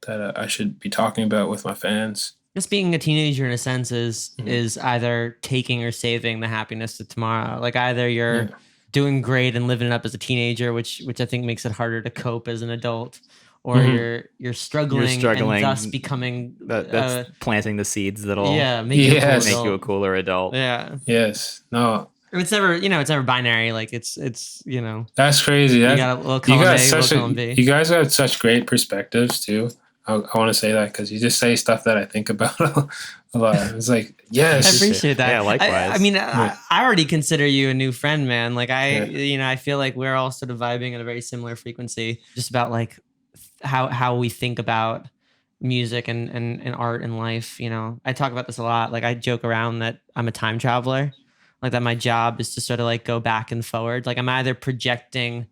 that I should be talking about with my fans.
Just being a teenager in a sense is either taking or saving the happiness of tomorrow. Like either you're doing great and living it up as a teenager, which I think makes it harder to cope as an adult, or you're struggling and thus becoming
that's planting the seeds that'll
make you
make you a cooler adult.
Yeah.
Yes. No.
It's never binary. Like it's
That's crazy.
You got a little column A, little column B.
You guys have such great perspectives too. I want to say that because you just say stuff that I think about a lot. It's like, yes.
I appreciate that.
Yeah, likewise.
I mean, I already consider you a new friend, man. Like I feel like we're all sort of vibing at a very similar frequency, just about like how we think about music and art and life. I talk about this a lot. Like I joke around that I'm a time traveler, like that my job is to sort of like go back and forward. Like I'm either projecting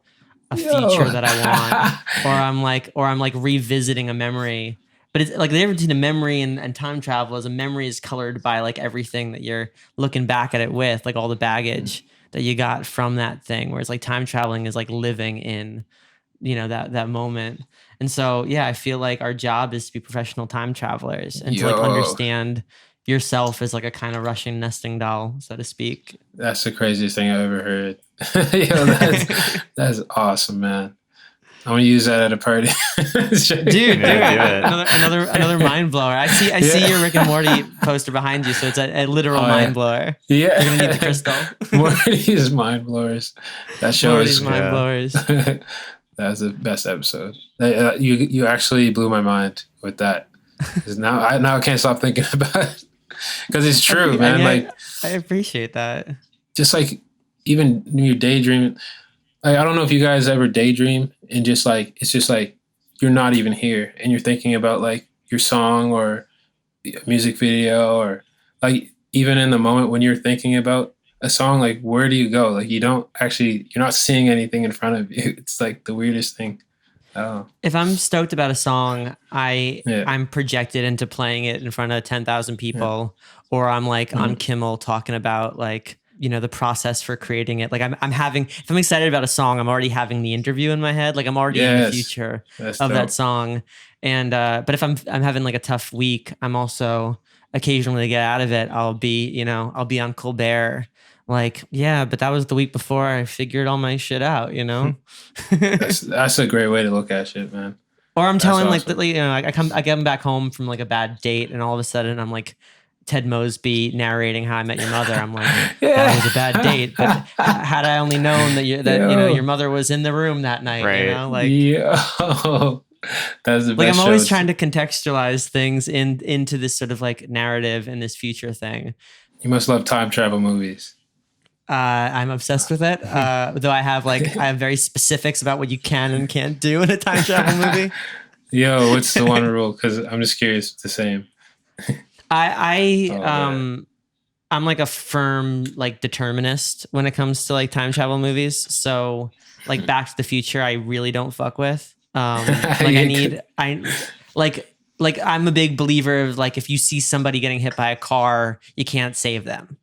a future that I want, or I'm like revisiting a memory. But it's like the difference between a memory and time travel is a memory is colored by like everything that you're looking back at it with, like all the baggage that you got from that thing. Whereas like time traveling is like living in, that moment. And so, yeah, I feel like our job is to be professional time travelers and to like understand yourself as like a kind of Russian nesting doll, so to speak.
That's the craziest thing I've ever heard. That's awesome, man. I'm gonna use that at a party.
dude, another mind blower. I see your Rick and Morty poster behind you, so it's a literal mind blower.
Yeah,
you're gonna need the crystal.
Morty's mind blowers. That show is
mind blowers.
That was the best episode. You actually blew my mind with that. Now I can't stop thinking about it because it's true, man.
I appreciate that.
Just like even when you're daydreaming. I don't know if you guys ever daydream and just like it's just like you're not even here and you're thinking about like your song or a music video or like even in the moment when you're thinking about a song, like where do you go? Like you're not seeing anything in front of you. It's like the weirdest thing. Oh.
If I'm stoked about a song, I'm projected into playing it in front of 10,000 people, or I'm like on Kimmel talking about like, the process for creating it. Like if I'm excited about a song, I'm already having the interview in my head. Like I'm already in the future of that song. And, but if I'm having like a tough week, I'm also occasionally to get out of it. I'll be on Colbert. Like, yeah, but that was the week before I figured all my shit out,
That's a great way to look at shit, man.
Or I'm telling awesome. I get back home from like a bad date and all of a sudden I'm like, Ted Mosby narrating How I Met Your Mother. I'm like, that was a bad date. But had I only known that your mother was in the room that night,
that's the best.
Like I'm always trying to contextualize things into this sort of like narrative and this future thing.
You must love time travel movies.
I'm obsessed with it. Though I have very specifics about what you can and can't do in a time travel movie.
Yo, what's the one rule? Because I'm just curious. It's the same.
I'm like a firm like determinist when it comes to like time travel movies. So like Back to the Future, I really don't fuck with. I'm a big believer of like if you see somebody getting hit by a car, you can't save them.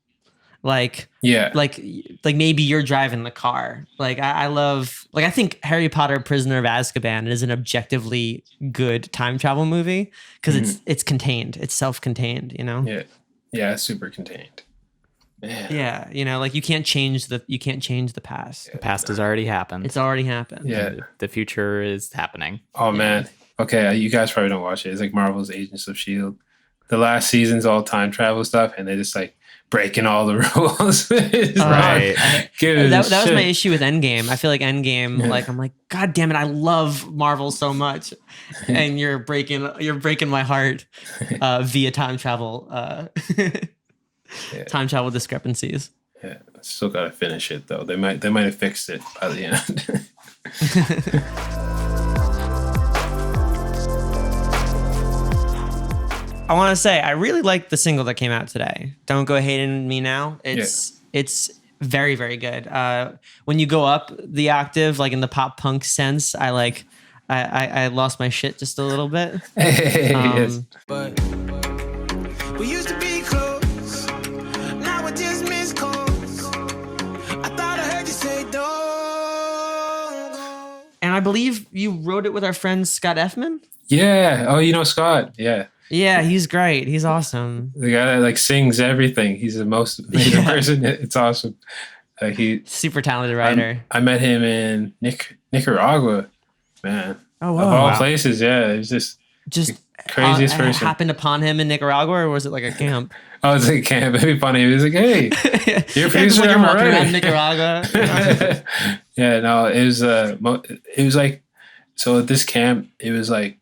Like maybe you're driving the car. Like I think Harry Potter Prisoner of Azkaban is an objectively good time travel movie because it's contained. It's self-contained,
Yeah, it's super contained. Man.
Yeah, like you can't change the past.
The past has already happened.
It's already happened.
Yeah.
The future is happening.
Oh man. Okay, you guys probably don't watch it. It's like Marvel's Agents of S.H.I.E.L.D. The last season's all time travel stuff and they just like breaking all the rules.
Right.
That was my issue with Endgame. I feel like Endgame, like I'm like, God damn it, I love Marvel so much. And you're breaking my heart via time travel time travel discrepancies.
Yeah. Still gotta finish it though. They might have fixed it by the end.
I want to say I really like the single that came out today. Don't Go Hating Me Now. It's very, very good. When you go up the octave, like in the pop punk sense, I lost my shit just a little bit.
Yes.
But we used to be close. Now we're just missed calls. I thought I heard you say don't go.
And I believe you wrote it with our friend Scott Effman.
Yeah. Oh, you know Scott. Yeah.
Yeah, he's great. He's awesome.
The guy that like sings everything. He's the most amazing person. It's awesome. He
Super talented writer.
I met him in Nicaragua, man.
Oh wow.
Of all places, yeah. It was just
Just
craziest person.
happened upon him in Nicaragua, or was it like a camp?
I was like, camp. It'd be funny. He was like, "Hey, you're a producer.
When you're
I'm a
walking
writer."
around Nicaragua.
Yeah, no, it was like, so at this camp, it was like,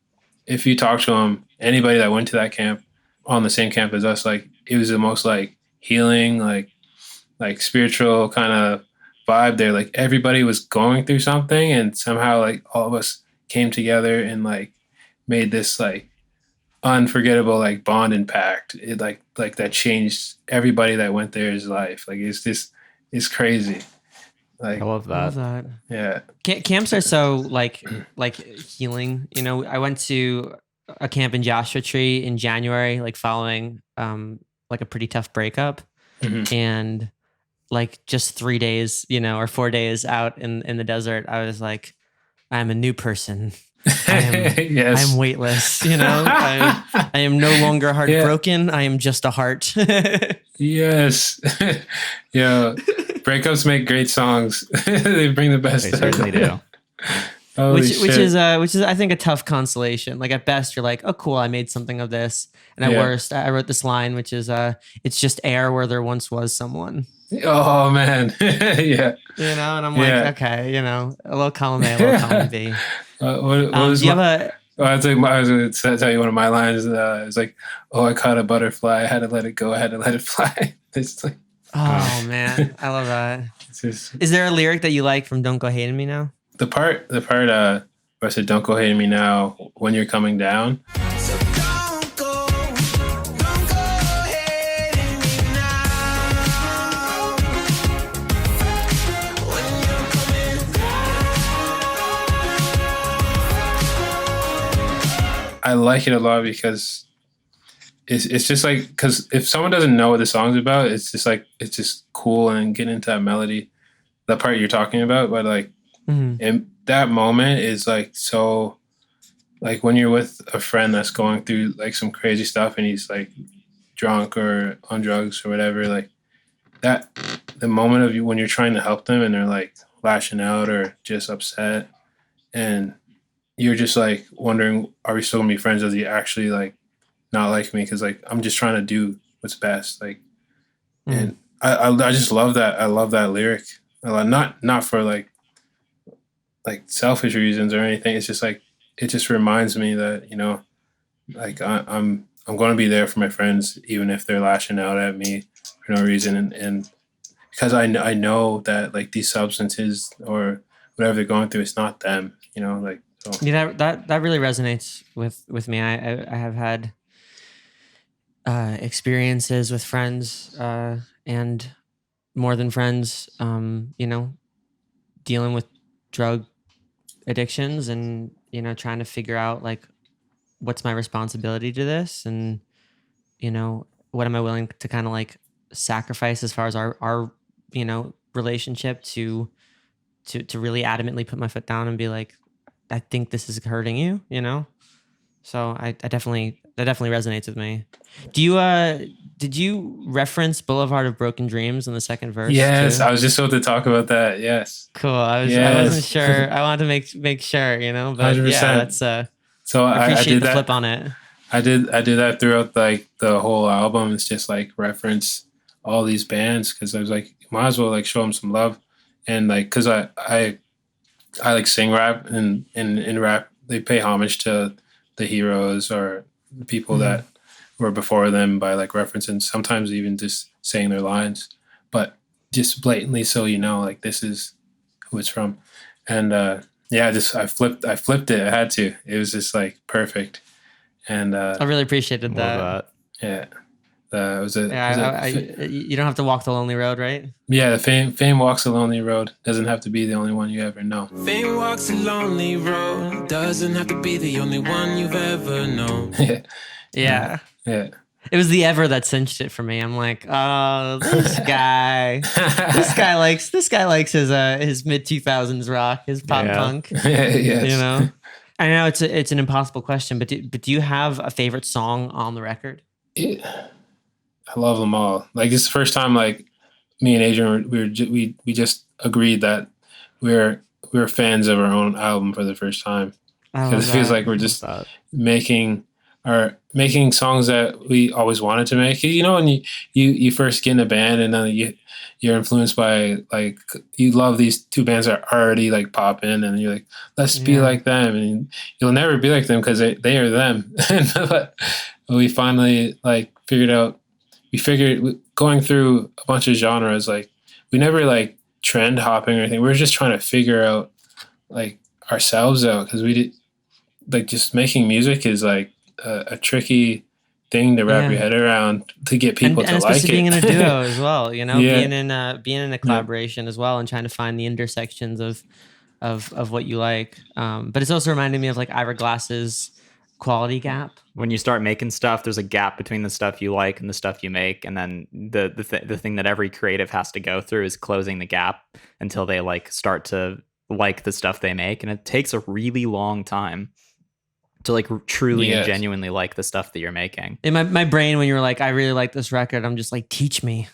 if you talk to him, anybody that went to that camp on the same camp as us, like it was the most like healing, like spiritual kind of vibe there. Like everybody was going through something, and somehow like all of us came together and like made this like unforgettable like bond and pact. It like that changed everybody that went there's life. Like it's crazy. Like
I love that.
yeah.
Camps are so like healing. You know, I went to a camp in Joshua Tree in January, like following like a pretty tough breakup, and like just 3 days, you know, or 4 days out in the desert, I was like, I'm a new person.
Yes.
I'm weightless, you know. I am no longer heartbroken. I am just a heart.
Yes. Yeah. Breakups make great songs. They bring the best.
They certainly do.
which is I think a tough consolation. Like at best you're like, oh cool, I made something of this. And at worst, I wrote this line, which is it's just air where there once was someone.
Oh man. Yeah.
You know, and I'm like, okay, you know, a little column A, a little column B.
What was
do you have a
I was going to tell you one of my lines. It's like, oh, I caught a butterfly. I had to let it go. I had to let it fly. It's like,
oh man, I love that. Is there a lyric that you like from "Don't Go Hating Me Now"?
The part where I said, "Don't go hating me now when you're coming down."
So don't go hating me now. When you're coming down.
I like it a lot because it's just like, because if someone doesn't know what the song's about, it's just cool and get into that melody, that part you're talking about. But like, and that moment is like, so like when you're with a friend that's going through like some crazy stuff and he's like drunk or on drugs or whatever, like that, the moment of you when you're trying to help them and they're like lashing out or just upset, and you're just like wondering, are we still gonna be friends? Does he actually like not like me? Because like I'm just trying to do what's best. Like, and I just love that. I love that lyric. Not for like selfish reasons or anything. It's just like, it just reminds me that, you know, like I'm going to be there for my friends even if they're lashing out at me for no reason, and because I know that like these substances or whatever they're going through, it's not them. You know, like. So.
Yeah, that really resonates with me. I have had experiences with friends and more than friends, you know, dealing with drug addictions and, you know, trying to figure out like what's my responsibility to this, and, you know, what am I willing to kind of like sacrifice as far as our you know, relationship to really adamantly put my foot down and be like, I think this is hurting you, you know? So that definitely resonates with me. Did you reference Boulevard of Broken Dreams in the second verse?
Yes,
too?
I was just about to talk about that. Yes.
Cool. I wasn't sure. I wanted to make sure, you know, but
100%.
yeah, that's
so
I appreciate
I did
the
that.
flip on it.
I did that throughout like the whole album. It's just like reference all these bands because I was like, might as well like show them some love, and like because I like sing rap, and in rap they pay homage to the heroes or the people that were before them by like referencing, sometimes even just saying their lines, but just blatantly so you know like this is who it's from. And I flipped it. I had to. It was just like perfect. And
I really appreciated that.
Yeah.
You don't have to walk the lonely road, right?
Yeah, the fame walks a lonely road. Doesn't have to be the only one you ever know.
Fame walks a lonely road. Doesn't have to be the only one you've ever known.
Yeah.
Yeah.
It was the ever that cinched it for me. I'm like, oh, this guy likes his mid 2000s rock, his pop punk.
Yes.
You know, I know it's an impossible question, but do you have a favorite song on the record?
I love them all. Like, it's the first time, like, me and Adrian, we just agreed that we're fans of our own album for the first time, because it feels like we're just making songs that we always wanted to make. You know, when you first get in a band and then you're influenced by, like, you love these two bands that are already like popping, and you're like, let's be like them, and you'll never be like them because they are them. But we finally like figured going through a bunch of genres, like, we never like trend hopping or anything. We were just trying to figure out like ourselves out, because we did, like, just making music is like a tricky thing to wrap your head around, to get people to like it. And especially
being in a duo as well, you know, being in a collaboration as well, and trying to find the intersections of what you like. But it's also reminding me of like Ira Glass's quality gap.
When you start making stuff, there's a gap between the stuff you like and the stuff you make, and then the thing that every creative has to go through is closing the gap until they like start to like the stuff they make, and it takes a really long time to like truly and genuinely like the stuff that you're making.
In my brain, when you were like, I really like this record, I'm just like, teach me.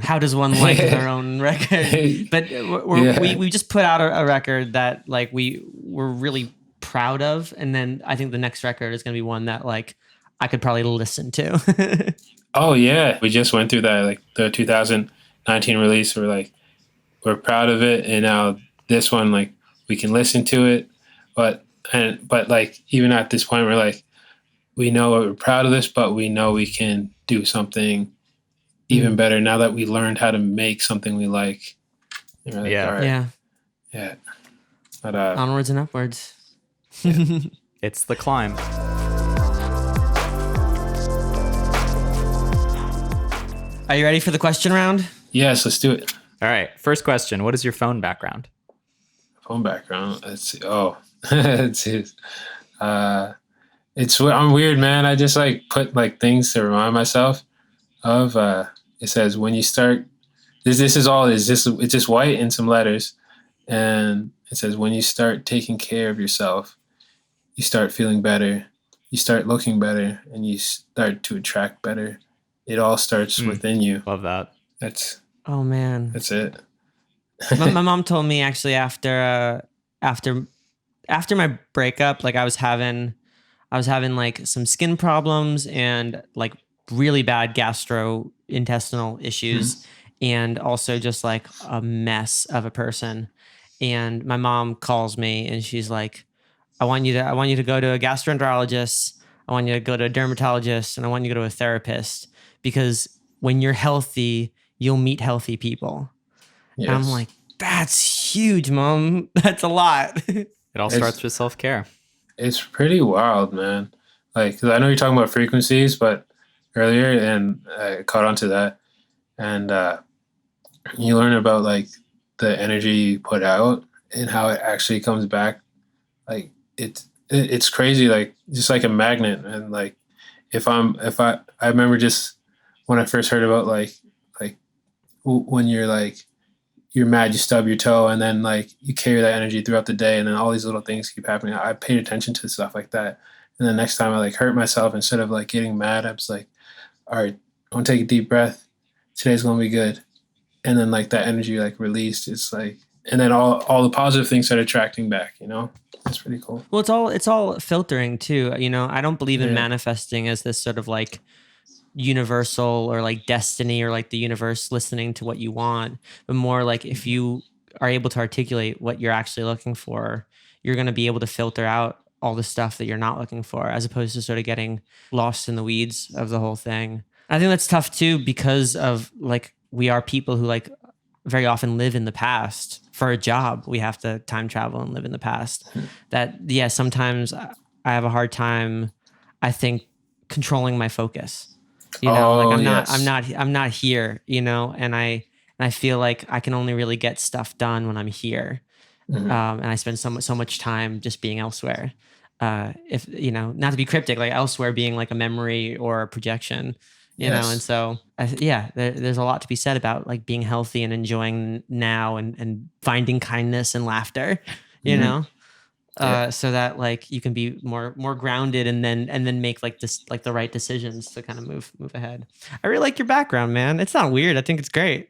How does one like their own record? But we just put out a record that like we're really proud of, and then I think the next record is going to be one that like I could probably listen to.
Oh yeah, we just went through that, like the 2019 release. We're proud of it, and now this one, like, we can listen to it, but like, even at this point, we're like, we know we're proud of this, but we know we can do something even better now that we learned how to make something we like. And we're like, yeah. But
onwards and upwards.
It's the climb.
Are you ready for the question round?
Yes, let's do it.
All right. First question. What is your phone background?
Phone background? Let's see. Oh, it's I'm weird, man. I just like put like things to remind myself of. It says, when you start, this is all it is. It's just white and some letters. And it says, when you start taking care of yourself, you start feeling better, you start looking better, and you start to attract better. It all starts within you.
Love that.
Oh man,
that's it.
my mom told me actually after my breakup, like I was having like some skin problems and like really bad gastrointestinal issues, and also just like a mess of a person. And my mom calls me and she's like, I want you to go to a gastroenterologist. I want you to go to a dermatologist, and I want you to go to a therapist, because when you're healthy, you'll meet healthy people. Yes. And I'm like, that's huge, Mom. That's a lot.
It all starts with self-care.
It's pretty wild, man. Like, 'cause I know you're talking about frequencies, but earlier, and I caught on to that. And you learn about like the energy you put out and how it actually comes back. Like, it's crazy, like just like a magnet. And like, I remember just when I first heard about like when you're like, you're mad, you stub your toe, and then like you carry that energy throughout the day, and then all these little things keep happening. I paid attention to stuff like that. And the next time I like hurt myself, instead of like getting mad, I was like, all right, I want to take a deep breath. Today's going to be good. And then like that energy like released, it's like, and then all the positive things start attracting back, you know? It's pretty cool.
Well, it's all filtering too. You know, I don't believe in manifesting as this sort of like universal or like destiny or like the universe listening to what you want, but more like if you are able to articulate what you're actually looking for, you're going to be able to filter out all the stuff that you're not looking for, as opposed to sort of getting lost in the weeds of the whole thing. I think that's tough too, because of like, we are people who like very often live in the past. For a job, we have to time travel and live in the past. That, yeah, sometimes I have a hard time, I think, controlling my focus. You know, like I'm not here, you know, and I feel like I can only really get stuff done when I'm here. And I spend so much time just being elsewhere. If, you know, not to be cryptic, like elsewhere being like a memory or a projection, you know? And so, there's a lot to be said about like being healthy and enjoying now and finding kindness and laughter, you know? so that like you can be more grounded and then make like this like the right decisions to kind of move ahead. I really like your background, man. It's not weird. I think it's great.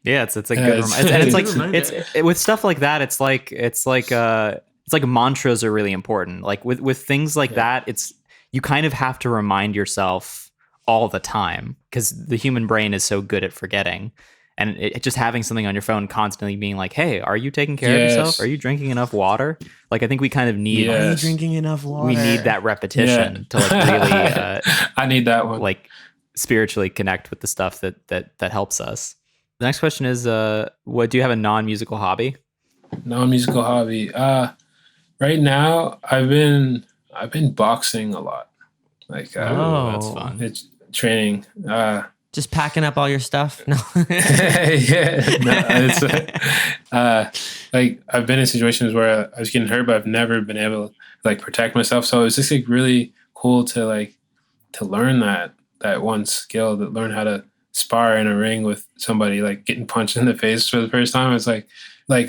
Yeah, it's a good
it's-
and it's like
Good reminder.
with stuff like that, it's like mantras are really important. Like with things like that, it's you kind of have to remind yourself all the time because the human brain is so good at forgetting. And just having something on your phone constantly being like, hey, are you taking care of yourself? Are you drinking enough water? Like, I think we kind of need...
Are you drinking enough water?
We need that repetition to like really...
I need that one.
Like spiritually connect with the stuff that helps us. The next question is, what do you have a non-musical hobby?
Non-musical hobby. Right now, I've been boxing a lot. Like,
that's fun.
It's training.
Just packing up all your stuff? No.
It's like I've been in situations where I was getting hurt, but I've never been able to like protect myself. So it was just like really cool to learn that one skill, to learn how to spar in a ring with somebody, like getting punched in the face for the first time. It's like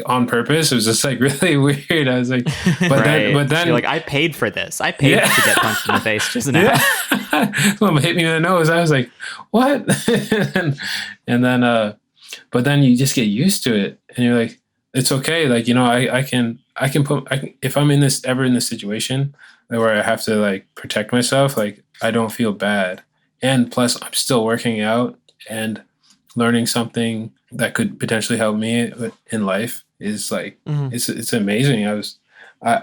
on purpose. It was just like really weird. I was like, but then
you're like, I paid for this. I paid to get punched in the face just now.
Someone hit me in the nose. I was like, what? and then, but then you just get used to it, and you're like, it's okay. Like, you know, I can if I'm ever in this situation where I have to like protect myself, like I don't feel bad. And plus, I'm still working out and learning something that could potentially help me in life is like, it's amazing.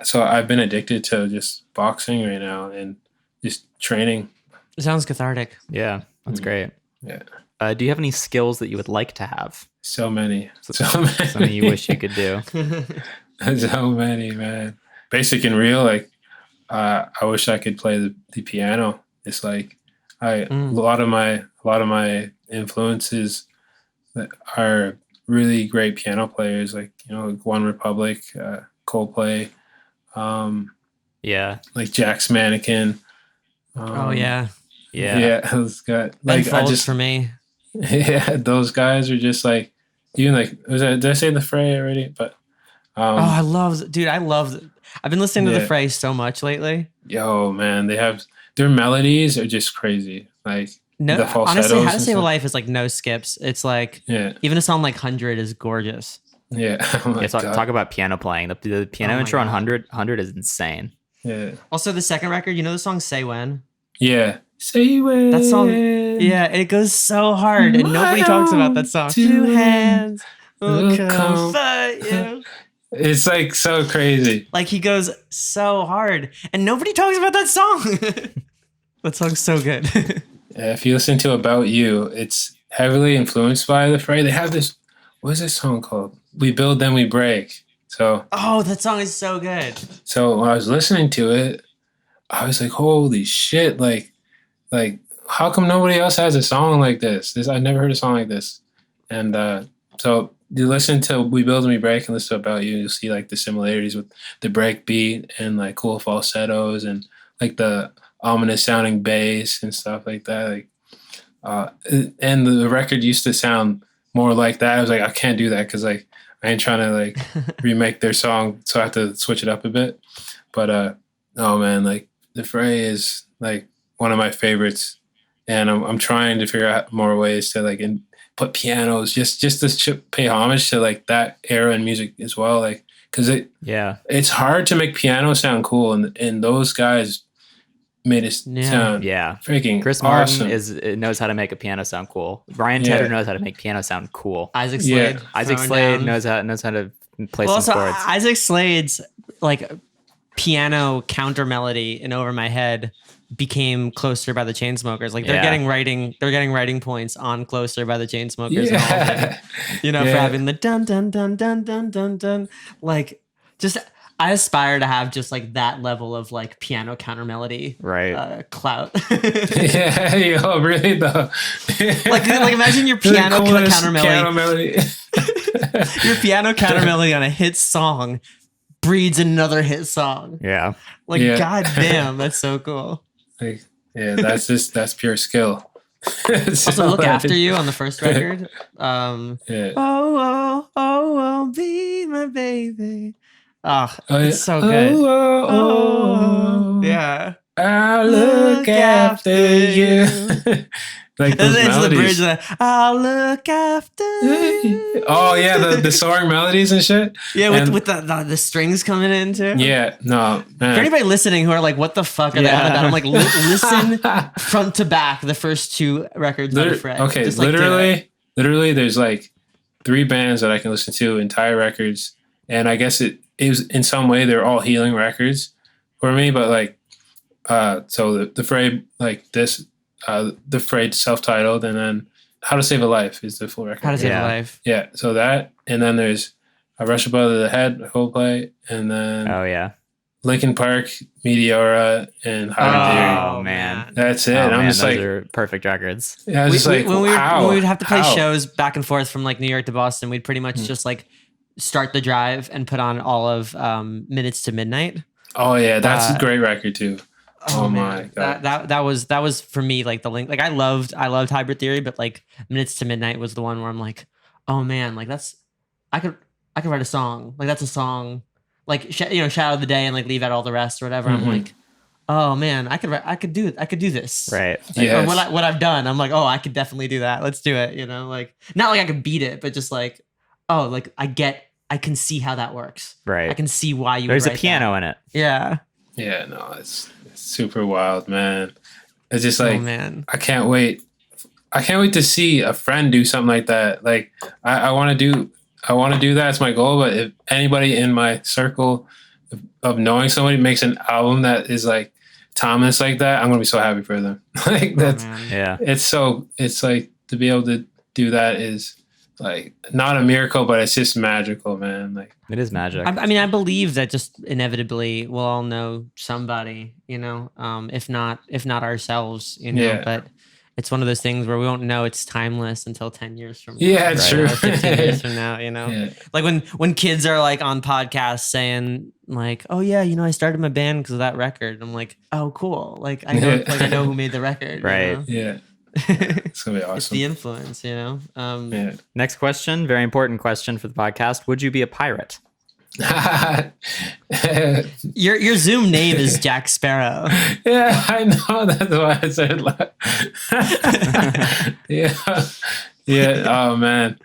So I've been addicted to just boxing right now and just training.
It sounds cathartic.
Yeah, that's great.
Yeah.
Do you have any skills that you would like to have?
So many.
Something you wish you could do.
So many, man. Basic and real. Like, I wish I could play the piano. It's like, a lot of my influences that are really great piano players, like, you know, like One Republic, Coldplay, like Jack's Mannequin.
Yeah,
those guys. Like,
I just for me.
Yeah, those guys are just like, even like, did I say the Fray already? But
I've been listening to the Fray so much lately.
Yo, man, their melodies are just crazy. Like,
no,
the falsettos.
honestly, How to Save a Life is like no skips. It's like,
yeah,
even a song like 100 is gorgeous.
Yeah. Oh
talk about piano playing. The piano intro on 100 is insane.
Yeah.
Also, the second record, you know the song Say When?
Yeah. Say When.
That song, yeah, it goes so hard, and nobody talks about that song. Two hands will comfort you.
It's like so crazy.
Like, he goes so hard, and nobody talks about that song. That song's so good.
If you listen to About You, it's heavily influenced by the Fray. They have this, what is this song called? We Build, Then We Break. So,
that song is so good.
So when I was listening to it, I was like, holy shit, like how come nobody else has a song like this? I never heard a song like this. And so you listen to We Build and We Break and listen to About You, you'll see like the similarities with the break beat and like cool falsettos and like the ominous sounding bass and stuff like that. Like, and the record used to sound more like that. I was like, I can't do that because like I ain't trying to like remake their song, so I have to switch it up a bit. But oh man, like the Fray is like one of my favorites, and I'm trying to figure out more ways to like put pianos just to pay homage to like that era in music as well. Like, because it's hard to make piano sound cool, and those guys made it sound freaking
Chris
awesome.
Martin knows how to make a piano sound cool. Brian Tedder knows how to make piano sound cool.
Isaac Slade,
Isaac Slade knows how to play some chords.
Isaac Slade's like piano counter melody in Over My Head became Closer by the Chainsmokers. Like they're getting writing points on Closer by the Chainsmokers. And all of it, you know, for having the dun dun dun dun dun dun dun. Like, just I aspire to have just like that level of like piano counter melody, clout.
Yeah, yo, really though.
like imagine your piano counter melody. Your piano counter melody on a hit song breeds another hit song.
Yeah.
Like, goddamn, that's so cool.
Like, yeah, that's pure skill.
Also, Look After You on the first record. Oh, be my baby. Oh,
Oh,
it's so good. Yeah.
I'll look after you. Like those
It's the bridge
melodies.
that I'll look after you.
Oh yeah, the soaring melodies and shit.
Yeah,
And-
with the strings coming in too.
Yeah, no,
For
man.
anybody listening who are like, what the fuck are they on about? I'm like, listen front to back the first 2 records by the Fray.
Okay,
Just, like, do it.
literally, there's like 3 bands that I can listen to, entire records, and I guess it was in some way they're all healing records for me. But like, so the Fray, like this, the Fray self-titled, and then How to Save a Life is the full record.
How to Save a
Yeah.
Life.
Yeah, so that, and then there's a Rush Above the Head, Coldplay, and then
Oh yeah.
Linkin Park, Meteora, and Hybrid Theory.
Oh, man.
That's it.
Oh,
I'm
man,
just
those
like,
are perfect records.
I was just like,
when we
how?
would have to play
How?
shows back and forth from like New York to Boston, we'd pretty much just like start the drive and put on all of Minutes to Midnight.
Oh yeah, that's
Uh,
a great record too. Oh my God.
that was for me like the link. Like I loved Hybrid Theory, but like Minutes to Midnight was the one where I'm like, oh man, like that's I could write a song. Like that's a song. Like Shadow of the Day and like leave out all the rest or whatever. I'm
Mhm.
like, oh man, I could do this.
Right.
Like,
Yes.
or what I've done, I'm like, oh, I could definitely do that. Let's do it. Like not like I could beat it, but just like, oh, like I can see how that works.
Right.
I can see why you.
There's
would
a
write
piano
that.
in it.
Yeah.
Yeah, no, it's super wild, man. It's just
Oh
like
man.
I can't wait. I can't wait to see a friend do something like that. Like I want to do that. It's my goal. But if anybody in my circle of knowing somebody makes an album that is like Thomas like that, I'm gonna be so happy for them. Like that's
Oh, man.
Yeah.
it's like to be able to do that is like not a miracle, but it's just magical, man. Like
It is magic.
I mean, I believe that just inevitably we'll all know somebody, if not ourselves,
Yeah.
but it's one of those things where we won't know it's timeless until 10 years from now.
yeah, it's
Right.
true.
Or 15 years from now,
Yeah.
like when kids are like on podcasts saying like, oh yeah, I started my band because of that record. I'm like, oh cool. Like I know,
Yeah.
I know who made the record.
Right.
Yeah,
It's
it's gonna be awesome.
the influence,
Yeah.
Next question, very important question for the podcast. Would you be a pirate?
Your Zoom name is Jack Sparrow.
Yeah, I know. That's why I said like, yeah. Oh man,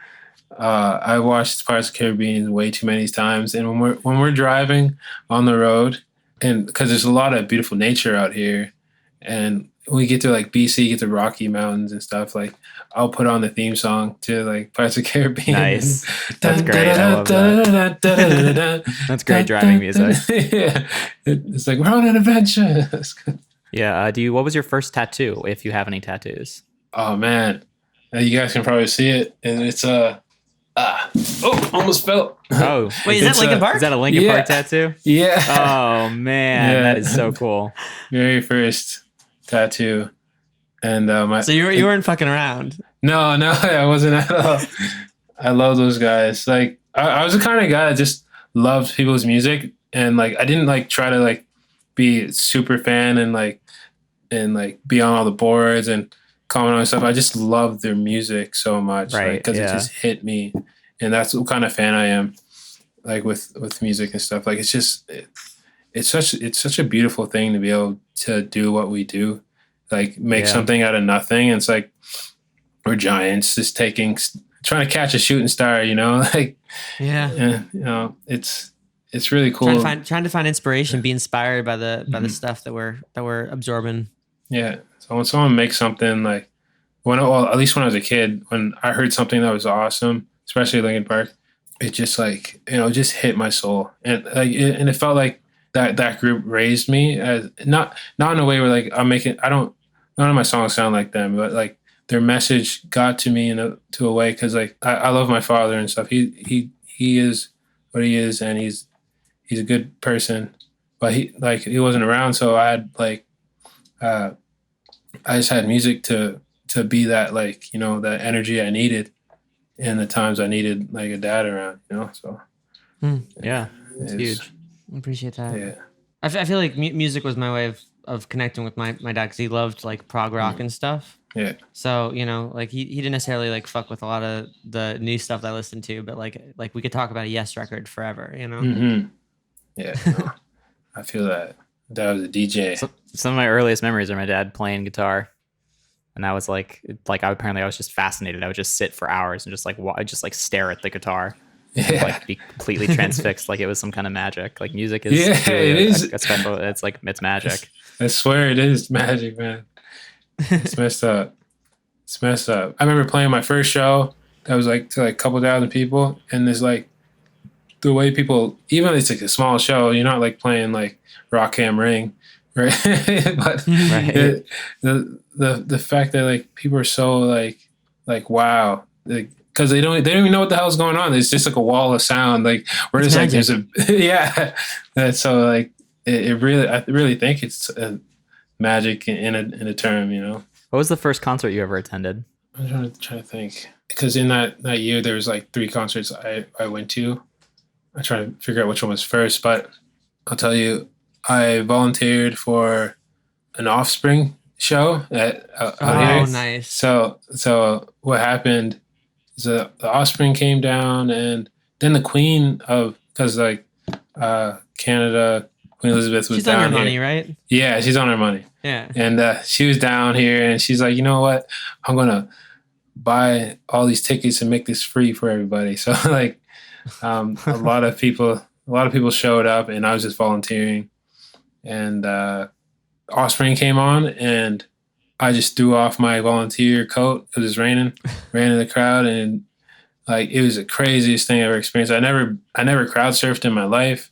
I watched Pirates of the Caribbean way too many times, and when we're driving on the road, and because there's a lot of beautiful nature out here, and when we get to like BC, get to Rocky Mountains and stuff, like I'll put on the theme song to like Pirates of the Caribbean.
Nice. That's great. I love that. That's great driving music.
Yeah, it's like we're on an adventure.
Yeah. What was your first tattoo, if you have any tattoos?
Oh man, you guys can probably see it, and it's almost fell.
Oh,
Wait, is that Linkin Park?
Is that a Linkin
Yeah.
Park tattoo?
Yeah.
Oh man,
Yeah.
that is so cool.
Very first tattoo, and
So you weren't fucking around.
No, I wasn't at all. I love those guys. Like I was the kind of guy that just loved people's music, and like I didn't like try to like be a super fan and like be on all the boards and comment on stuff. I just loved their music so much,
Right,
Because
yeah.
it just hit me, and that's what kind of fan I am, like with music and stuff. Like it's just it's such a beautiful thing to be able to do what we do, like make
Yeah.
something out of nothing. And it's like we're giants just trying to catch a shooting star, like
Yeah.
it's really cool.
Trying to find inspiration, be inspired by the stuff that we're absorbing.
Yeah. So when someone makes something like at least when I was a kid, when I heard something that was awesome, especially Linkin Park, it just like, just hit my soul. And like, and it felt like that group raised me as not in a way where like none of my songs sound like them, but like their message got to me to a way. Cause like, I love my father and stuff. He is what he is, and he's a good person, but he wasn't around. So I had like, I just had music to be that, like, that energy I needed in the times I needed like a dad around, so
Yeah, it's huge.
I appreciate that.
yeah.
I feel like music was my way of connecting with my dad, because he loved like prog rock and stuff.
Yeah.
So, like he didn't necessarily like fuck with a lot of the new stuff that I listened to, but like we could talk about a Yes record forever,
Mm-hmm. Yeah, no, I feel that. That was a DJ.
Some of my earliest memories are my dad playing guitar, and that was like I was just fascinated. I would just sit for hours and just like stare at the guitar, and
Yeah,
like be completely transfixed, like it was some kind of magic. Like music is
Yeah,
truly
it is.
a special. It's magic.
I swear it is magic, man. It's messed up. It's messed up. I remember playing my first show that was like to like a couple thousand people, and there's like the way people, even if it's like a small show, you're not like playing like Rock Ham Ring, right? But
Right.
the fact that like people are so like wow, like because they don't even know what the hell's going on. It's just like a wall of sound. Like we're
It's
just like there's
magic.
a yeah. And so like it really, I really think it's magic in a term, you know.
What was the first concert you ever attended?
I'm trying to think because in that year there was like 3 concerts I went to. I try to figure out which one was first, but I'll tell you, I volunteered for an Offspring show out
Oh,
here.
nice.
So what happened is the Offspring came down, and then the Queen of, because like Canada, Queen Elizabeth was
She's on
down
your
here.
money, right?
Yeah, she's on her money.
Yeah.
And she was down here, and she's like, you know what? I'm gonna buy all these tickets and make this free for everybody. So like, a lot of people showed up, and I was just volunteering. And Offspring came on, and I just threw off my volunteer coat because it was raining, ran in the crowd, and like it was the craziest thing I ever experienced. I never crowd surfed in my life.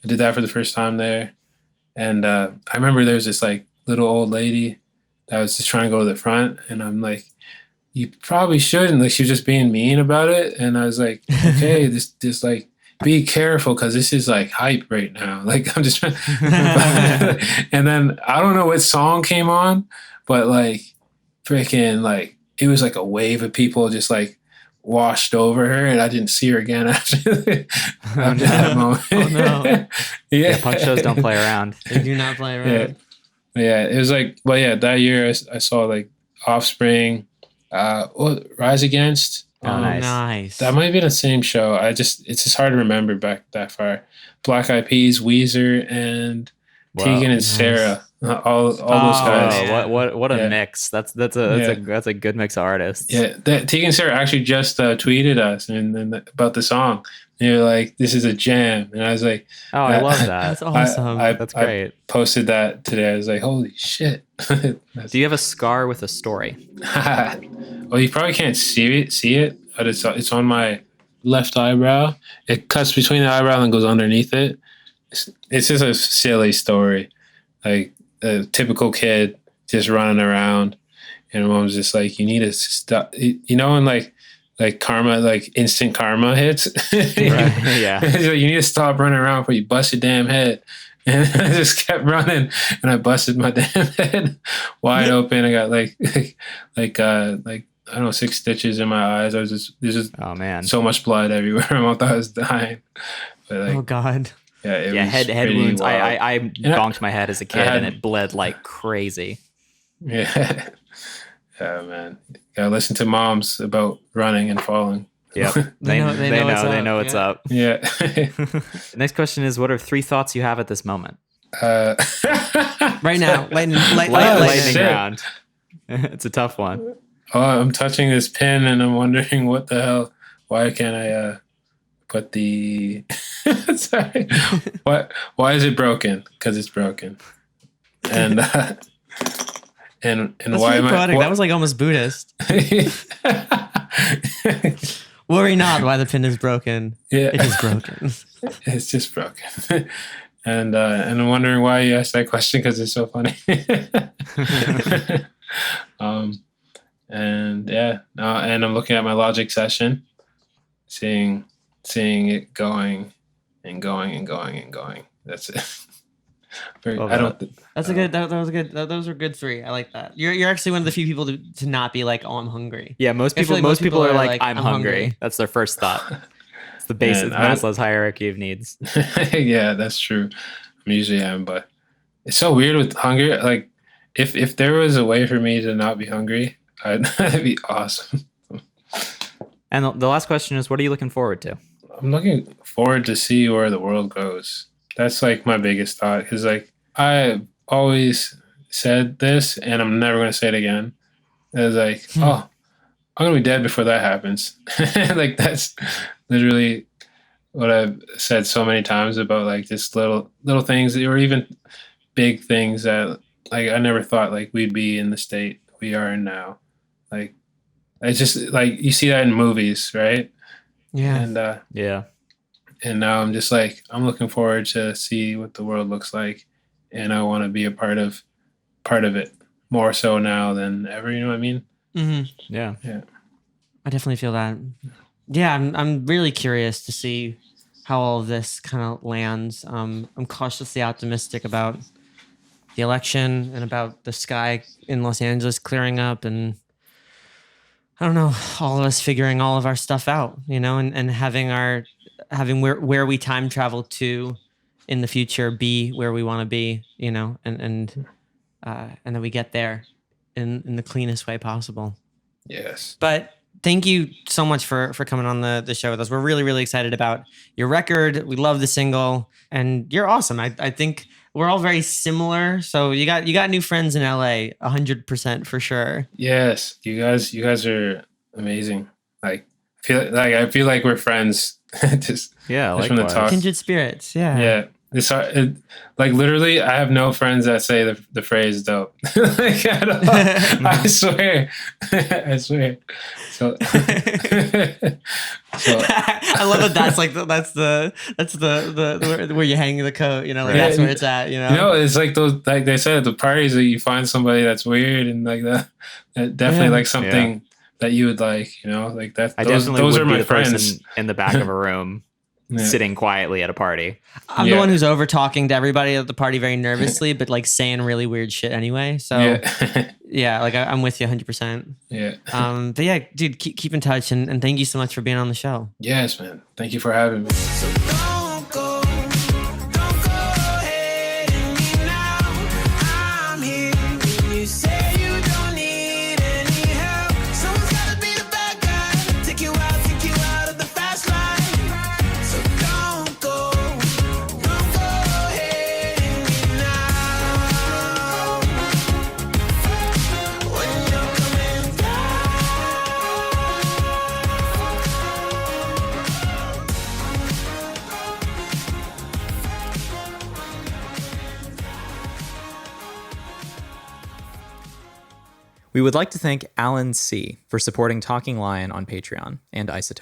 I did that for the first time there. And I remember there was this like little old lady that was just trying to go to the front, and I'm like, you probably shouldn't. Like she was just being mean about it, and I was like, okay, this like be careful because this is like hype right now. Like I'm just trying. And then I don't know what song came on, but like freaking like it was like a wave of people just like washed over her, and I didn't see her again after that moment.
Oh, no.
Yeah,
Punk shows don't play around.
They do not play
Yeah.
around.
Yeah, it was like, well, yeah, that year I saw like Offspring, Rise Against.
Oh, nice.
Nice.
That might have been the same show. It's just hard to remember back that far. Black Eyed Peas, Weezer, and
Wow.
Tegan and
Nice.
Sarah. All those guys.
man.
What a
Yeah.
mix. That's a good mix of artists.
Yeah, Tegan and Sarah actually just tweeted us and about the song. They were like, "This is a jam," and I was like,
Oh, I love that.
That's awesome.
That's great.
posted that today. I was like, "Holy shit!"
Do you have a scar with a story?
Well, you probably can't see it, but it's on my left eyebrow. It cuts between the eyebrow and goes underneath it. It's just a silly story, like a typical kid just running around, and mom's just like, "You need to stop," you know, and like karma, like instant karma hits.
Right. Yeah.
She's like, you need to stop running around before you bust your damn head. And I just kept running, and I busted my damn head wide open. I got like I don't know, 6 stitches in my eyes. There's just
Oh man.
so much blood everywhere. I thought I was dying. But like,
Oh God.
yeah, it
Yeah,
was
head
pretty
wounds.
wild.
I bonked my head as a kid,
had-
and it bled like crazy.
Yeah, yeah, man. Gotta listen to moms about running and falling.
Yep.
They know what's up,
They know what's
Yeah.
up. Next question is, what are 3 thoughts you have at this moment?
Right now, lightning
shit.
round. It's a tough one.
Oh, I'm touching this pin, and I'm wondering what the hell. Why can't I put the? Sorry. Why is it broken? Because it's broken. And and
That's
why
really
am I?
poetic. That was like almost Buddhist. Worry not why the pin is broken.
Yeah.
It is broken.
It's just broken. And I'm wondering why you asked that question, because it's so funny. And yeah, and I'm looking at my logic session, seeing it going and going and going and going. That's it.
Love
I don't.
That's a good. That was a good. Those are good 3. I like that. You're actually one of the few people to not be like, oh, I'm hungry.
Yeah, most
I feel
people
like
are like, I'm hungry. That's their first thought. It's the basic
Man, I-
Maslow's hierarchy of needs.
Yeah, that's true. I usually am, but it's so weird with hunger. Like, if there was a way for me to not be hungry, that'd be awesome.
And the last question is, what are you looking forward to?
I'm looking forward to see where the world goes. That's like my biggest thought. Because like I always said this, and I'm never gonna say it again. It was like, oh, I'm gonna be dead before that happens. Like that's literally what I've said so many times about like just little things, or even big things that like I never thought like we'd be in the state we are in now. Like it's just like you see that in movies, right?
Yeah.
And
Yeah.
and now I'm just like I'm looking forward to see what the world looks like, and I want to be a part of it more so now than ever. You know what I mean?
Mm-hmm.
Yeah.
Yeah.
I definitely feel that. Yeah, I'm really curious to see how all of this kind of lands. I'm cautiously optimistic about the election and about the sky in Los Angeles clearing up, and I don't know, all of us figuring all of our stuff out, you know, and having where we time travel to in the future be where we want to be, you know, and then we get there in the cleanest way possible.
Yes.
But thank you so much for coming on the show with us. We're really, really excited about your record. We love the single, and you're awesome. I think we're all very similar. So you got new friends in LA, 100% for sure.
Yes. You guys are amazing. Like I feel like we're friends. just from the
likewise.
talk.
Kindred spirits. Yeah.
Yeah. Like literally, I have no friends that say the phrase "dope." Like at all. I swear, I swear. So,
I love that. That's the where you hang the coat. You know, like that's where it's at. You know,
it's like those, like they said at the parties, that you find somebody that's weird and like that definitely like something that you would like. You know, like that. Those are my friends
in the back of a room. Sitting quietly at a party.
I'm the one who's over talking to everybody at the party very nervously, but like saying really weird shit anyway. So yeah, like I'm with you 100%.
Yeah.
But yeah, dude, keep in touch, and thank you so much for being on the show.
Yes, man. Thank you for having me.
So don't go ahead and leave now. I'm here when you say you don't need any help. Someone's gotta be the bad guy, take you out of the fast line. So don't go ahead and leave now. When you're coming down.
We would like to thank Alan C. for supporting Talking Lion on Patreon and Isotope.